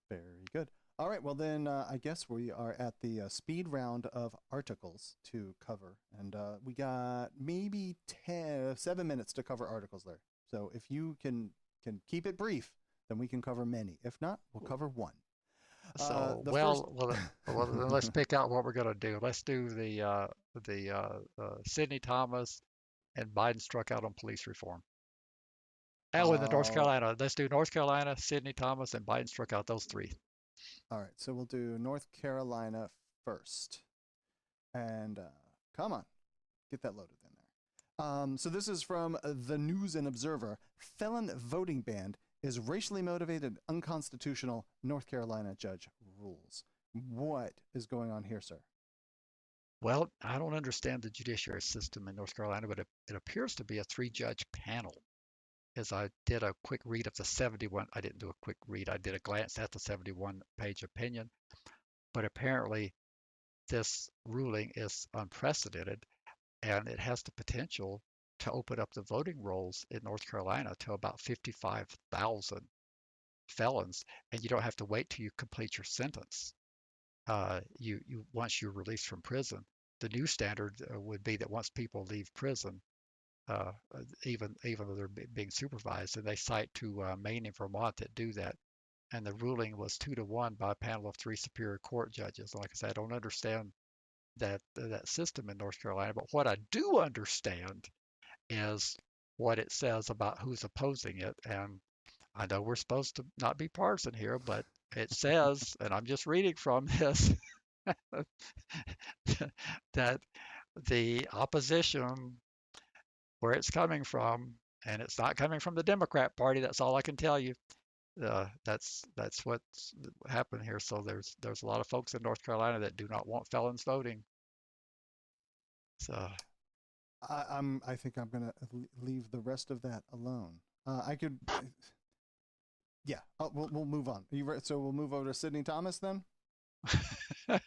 Very good. All right, well then I guess we are at the speed round of articles to cover, and we got maybe 7 minutes to cover articles there. So if you can keep it brief, then we can cover many. If not, we'll cover one. So then let's pick out what we're going to do. Let's do the Sidney Thomas and Biden struck out on police reform. And with the North Carolina, let's do North Carolina, Sidney Thomas, and Biden struck out, those 3. All right, so we'll do North Carolina first. And come on, get that loaded in there. So this is from the News and Observer. Felon voting ban is racially motivated, unconstitutional. North Carolina judge rules. What is going on here, sir? Well, I don't understand the judiciary system in North Carolina, but it appears to be a 3-judge panel. As I did a quick read of the 71, I didn't do a quick read, I did a glance at the 71-page opinion, but apparently this ruling is unprecedented, and it has the potential to open up the voting rolls in North Carolina to about 55,000 felons, and you don't have to wait till you complete your sentence. You once you're released from prison, the new standard would be that once people leave prison, uh, even though they're being supervised, and they cite to Maine and Vermont that do that. And the ruling was 2-1 by a panel of 3 Superior Court judges. Like I said, I don't understand that system in North Carolina, but what I do understand is what it says about who's opposing it. And I know we're supposed to not be partisan here, but it says, and I'm just reading from this, that the opposition, where it's coming from, and it's not coming from the Democrat Party. That's all I can tell you. That's what's happened here. So there's a lot of folks in North Carolina that do not want felons voting. So I think I'm gonna leave the rest of that alone. I could, yeah. We'll move on. So we'll move over to Sidney Thomas then. I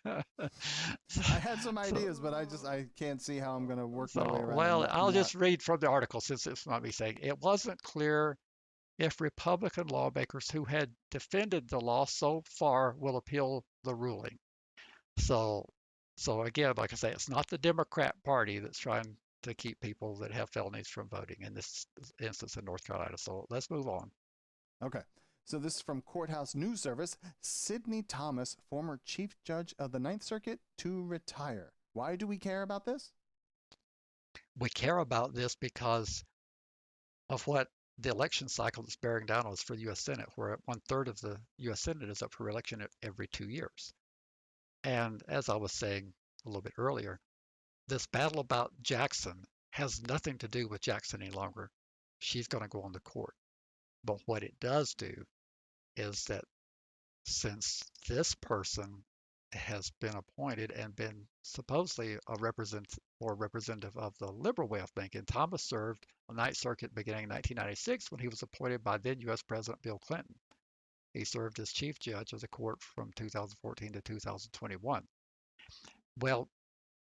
had some ideas, but I can't see how I'm gonna work my way around. Well, I'll just read from the article since it's not me saying it wasn't clear if Republican lawmakers who had defended the law so far will appeal the ruling. So again, like I say, it's not the Democrat Party that's trying to keep people that have felonies from voting in this instance in North Carolina. So let's move on. Okay. So this is from Courthouse News Service. Sidney Thomas, former Chief Judge of the Ninth Circuit, to retire. Why do we care about this? We care about this because of what the election cycle is bearing down on us for the U.S. Senate, where 1/3 of the U.S. Senate is up for election every 2 years. And as I was saying a little bit earlier, this battle about Jackson has nothing to do with Jackson any longer. She's going to go on the court. But what it does do is that since this person has been appointed and been supposedly a representative of the liberal way of thinking, Thomas served on the Ninth Circuit beginning in 1996 when he was appointed by then U.S. President Bill Clinton. He served as Chief Judge of the court from 2014 to 2021. Well,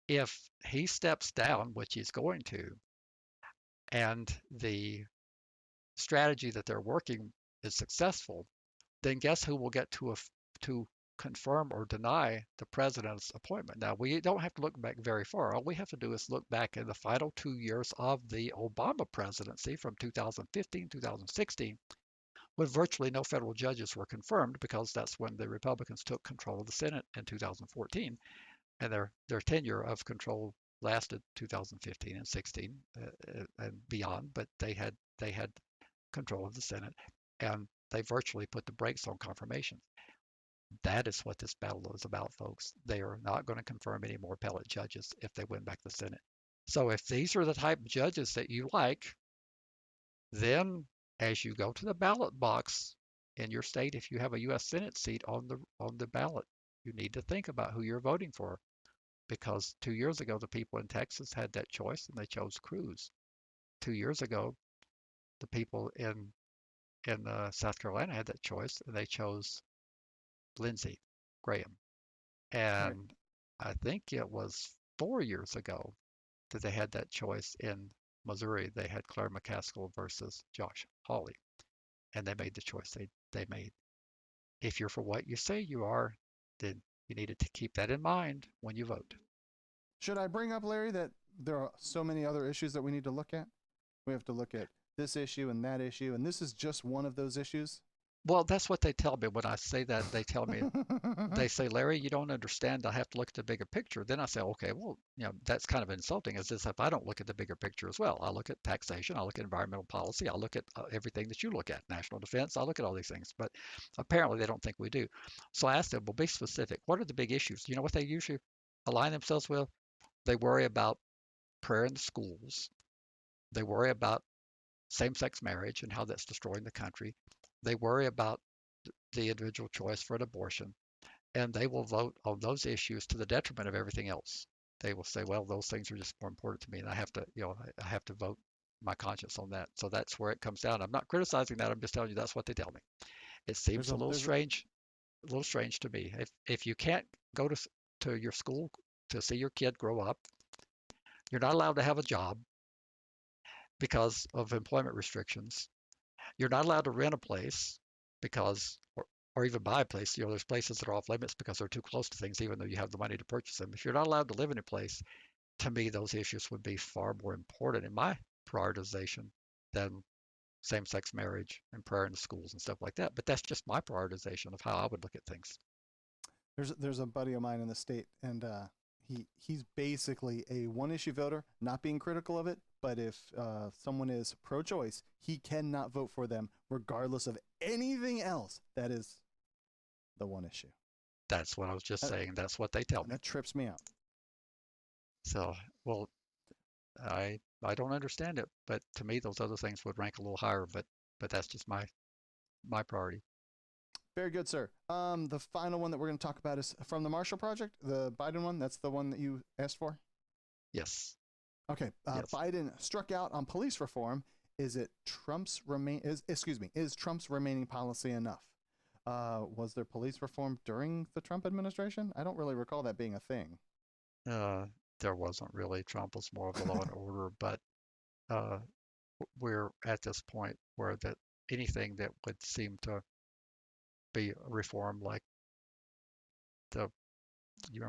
if he steps down, which he's going to, and the strategy that they're working is successful, then guess who will get to confirm or deny the president's appointment? Now, we don't have to look back very far. All we have to do is look back in the final 2 years of the Obama presidency from 2015, 2016, when virtually no federal judges were confirmed because that's when the Republicans took control of the Senate in 2014, and their tenure of control lasted 2015 and 16 and beyond, but they had control of the Senate, and they virtually put the brakes on confirmation. That is what this battle is about, folks. They are not going to confirm any more appellate judges if they win back the Senate. So if these are the type of judges that you like, then as you go to the ballot box in your state, if you have a U.S. Senate seat on the ballot, you need to think about who you're voting for, because 2 years ago the people in Texas had that choice and they chose Cruz. 2 years ago, the people in South Carolina had that choice and they chose Lindsey Graham. And I think it was 4 years ago that they had that choice in Missouri. They had Claire McCaskill versus Josh Hawley, and they made the choice they made. If you're for what you say you are, then you needed to keep that in mind when you vote. Should I bring up, Larry, that there are so many other issues that we need to look at? We have to look at this issue and that issue, and this is just one of those issues. Well, that's what they tell me when I say that. They tell me, they say, Larry, you don't understand. I have to look at the bigger picture. Then I say, okay, well, that's kind of insulting, as if I don't look at the bigger picture as well. I look at taxation, I look at environmental policy, I look at everything that you look at, national defense, I look at all these things. But apparently they don't think we do. So I asked them, well, be specific. What are the big issues? You know what they usually align themselves with? They worry about prayer in the schools. They worry about same-sex marriage and how that's destroying the country. They worry about the individual choice for an abortion, and they will vote on those issues to the detriment of everything else. They will say, well, those things are just more important to me, and I have to vote my conscience on that. So that's where it comes down. I'm not criticizing that. I'm just telling you that's what they tell me. It seems a little strange to me. If you can't go to to your school to see your kid grow up. You're not allowed to have a job because of employment restrictions. You're not allowed to rent a place because, or even buy a place. There's places that are off limits because they're too close to things, even though you have the money to purchase them. If you're not allowed to live in a place, to me, those issues would be far more important in my prioritization than same-sex marriage and prayer in the schools and stuff like that. But that's just my prioritization of how I would look at things. There's a buddy of mine in the state, and he's basically a one-issue voter, not being critical of it, but if someone is pro-choice, he cannot vote for them regardless of anything else. That is the one issue. That's what I was just saying. That's what they tell me. That trips me out. So, well, I don't understand it, but to me, those other things would rank a little higher. But that's just my priority. Very good, sir. The final one that we're going to talk about is from the Marshall Project, the Biden one. That's the one that you asked for? Yes. Okay. Yes. Biden struck out on police reform. Is Trump's remaining policy enough? Was there police reform during the Trump administration? I don't really recall that being a thing. There wasn't really. Trump was more of a law and order, but we're at this point where that anything that would seem to be reform, like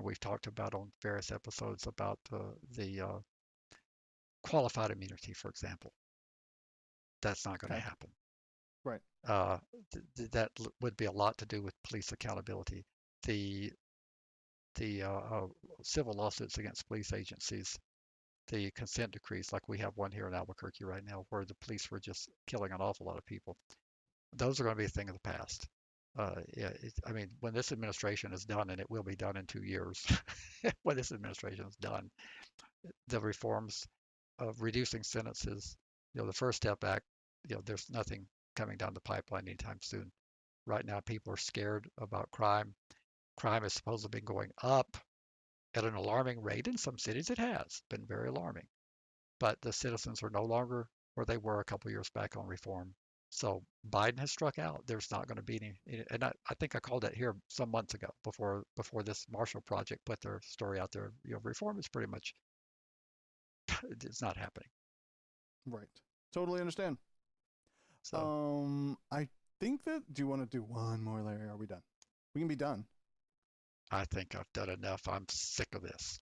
we've talked about on various episodes about the qualified immunity, for example. That's not going to happen. Right. That would be a lot to do with police accountability. The civil lawsuits against police agencies, the consent decrees, like we have one here in Albuquerque right now, where the police were just killing an awful lot of people. Those are going to be a thing of the past. I mean, when this administration is done, and it will be done in 2 years, when this administration is done, the reforms of reducing sentences, the First Step Act, there's nothing coming down the pipeline anytime soon. Right now, people are scared about crime. Crime is supposed to be going up at an alarming rate. In some cities, it has been very alarming. But the citizens are no longer where they were a couple years back on reform. So Biden has struck out. There's not going to be any, and I think I called it here some months ago before this Marshall Project put their story out there. Reform is pretty much, it's not happening. Right. Totally understand. So I think that, do you want to do one more, Larry? Are we done? We can be done. I think I've done enough. I'm sick of this.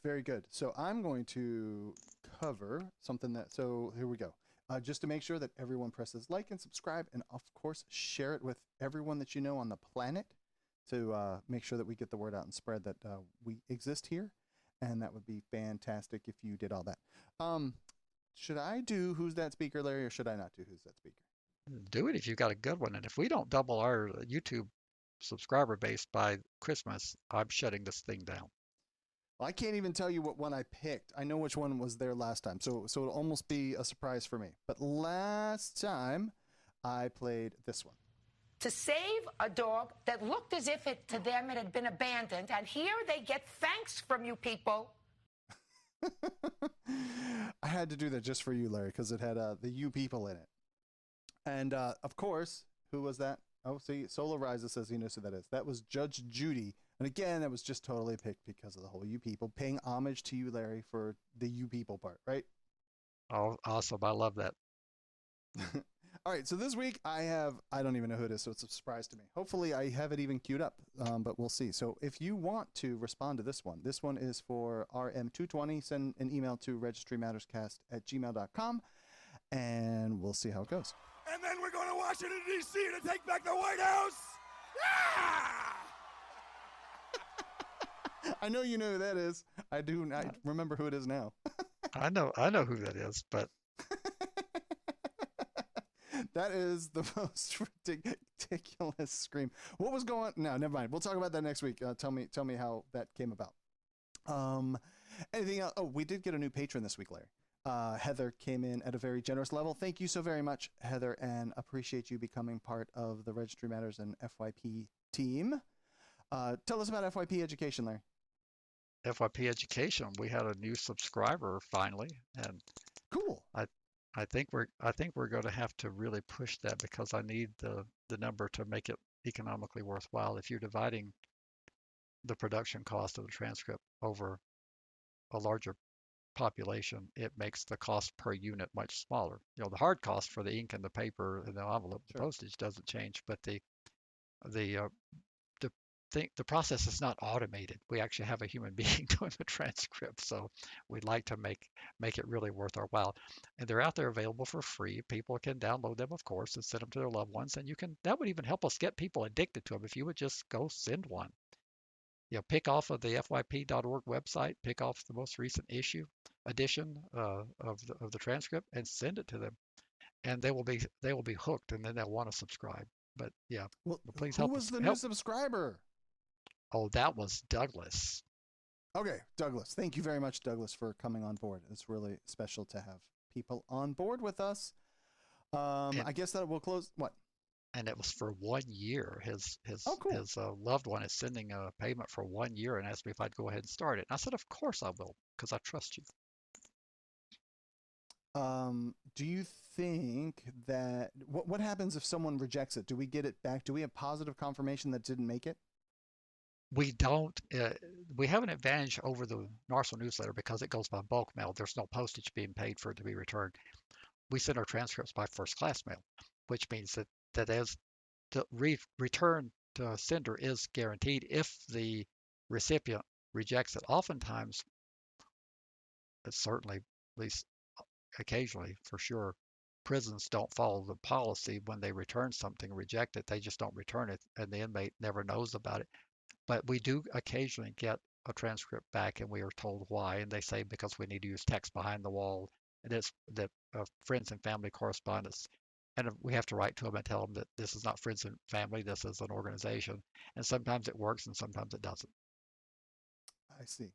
Very good. So I'm going to cover something so here we go. Just to make sure that everyone presses like and subscribe, and of course share it with everyone that you know on the planet to make sure that we get the word out and spread that we exist here, and that would be fantastic if you did all that. Should I do Who's That Speaker, Larry, or should I not do Who's That Speaker? Do it if you've got a good one, and if we don't double our YouTube subscriber base by Christmas, I'm shutting this thing down. Well, I can't even tell you what one I picked. I know which one was there last time, so it'll almost be a surprise for me. But last time, I played this one. To save a dog that looked as if to them it had been abandoned, and here they get thanks from you people. I had to do that just for you, Larry, because it had the you people in it. And, of course, who was that? Oh, see, Solar Riser says he knows who that is. That was Judge Judy. And again, that was just totally picked because of the whole you people, paying homage to you, Larry, for the you people part, right? Oh, awesome. I love that. All right, so this week I don't even know who it is, so it's a surprise to me. Hopefully I have it even queued up, but we'll see. So if you want to respond to this one is for RM220. Send an email to registrymatterscast@gmail.com, and we'll see how it goes. And then we're going to Washington, D.C. to take back the White House. I know you know who that is. I remember who it is now. I know who that is, but that is the most ridiculous scream. What was going? No, never mind. We'll talk about that next week. Tell me how that came about. Anything else? Oh, we did get a new patron this week, Larry. Heather came in at a very generous level. Thank you so very much, Heather, and appreciate you becoming part of the Registry Matters and FYP team. Tell us about FYP education, Larry. FYP education, we had a new subscriber finally, and cool. I think we're going to have to really push that because I need the number to make it economically worthwhile. If you're dividing the production cost of the transcript over a larger population, it makes the cost per unit much smaller. The hard cost for the ink and the paper and the envelope, the postage doesn't change, but the the process is not automated. We actually have a human being doing the transcript, so we'd like to make it really worth our while. And they're out there available for free. People can download them, of course, and send them to their loved ones. And that would even help us get people addicted to them if you would just go send one. Pick off of the fyp.org website, pick off the most recent edition of the transcript, and send it to them, and they will be hooked, and then they'll want to subscribe. But well, please who help was us. the new subscriber? Oh, that was Douglas. Okay, Douglas. Thank you very much, Douglas, for coming on board. It's really special to have people on board with us. I guess that will close. What? And it was for 1 year. His cool. loved one is sending a payment for 1 year and asked me if I'd go ahead and start it. And I said, of course I will, because I trust you. Do you think that what happens if someone rejects it? Do we get it back? Do we have positive confirmation that didn't make it? We don't. We have an advantage over the Narsal newsletter because it goes by bulk mail. There's no postage being paid for it to be returned. We send our transcripts by first class mail, which means that as the return to sender is guaranteed if the recipient rejects it. Oftentimes, it's certainly, at least occasionally for sure, prisons don't follow the policy when they return something and reject it. They just don't return it, and the inmate never knows about it. But we do occasionally get a transcript back, and we are told why, and they say because we need to use text behind the wall, and it's that friends and family correspondence. And we have to write to them and tell them that this is not friends and family, this is an organization. And sometimes it works and sometimes it doesn't. I see.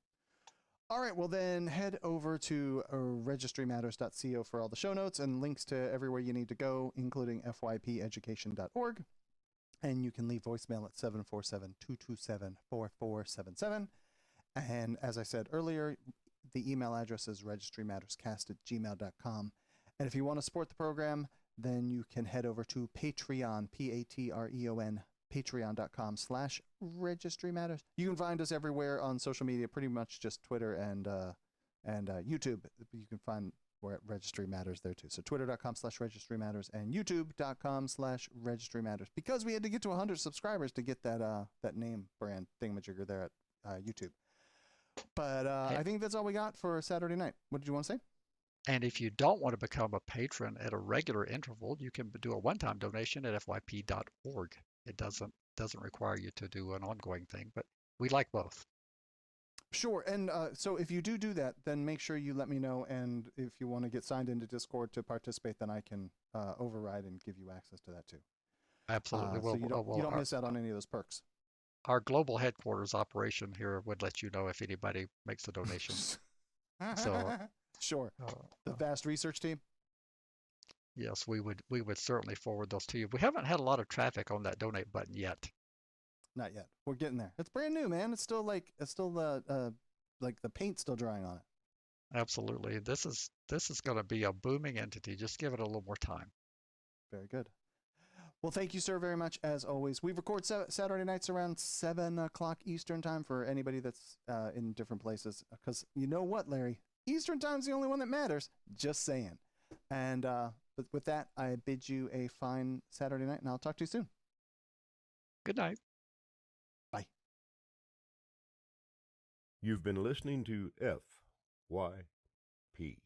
All right, well then head over to registrymatters.co for all the show notes and links to everywhere you need to go, including fypeducation.org. And you can leave voicemail at 747-227-4477. And as I said earlier, the email address is registrymatterscast@gmail.com. And if you want to support the program, then you can head over to Patreon, Patreon, patreon.com/registrymatters. You can find us everywhere on social media, pretty much just Twitter and YouTube. You can find we're at Registry Matters there too. So twitter.com/Registry Matters and youtube.com/Registry Matters. Because we had to get to 100 subscribers to get that name brand thingamajigger there at YouTube. But I think that's all we got for Saturday night. What did you want to say? And if you don't want to become a patron at a regular interval, you can do a one-time donation at fyp.org. It doesn't require you to do an ongoing thing, but we like both. Sure. And so if you do that, then make sure you let me know. And if you want to get signed into Discord to participate, then I can override and give you access to that too. Absolutely. So you don't miss out on any of those perks. Our global headquarters operation here would let you know if anybody makes a donation. So sure. The vast research team. Yes, we would certainly forward those to you. We haven't had a lot of traffic on that donate button yet. Not yet. We're getting there. It's brand new, man. It's still the paint's still drying on it. Absolutely. This is going to be a booming entity. Just give it a little more time. Very good. Well, thank you, sir, very much, as always. We record Saturday nights around 7 o'clock Eastern time for anybody that's in different places. Because you know what, Larry? Eastern time's the only one that matters. Just saying. And but with that, I bid you a fine Saturday night, and I'll talk to you soon. Good night. Bye. You've been listening to FYP.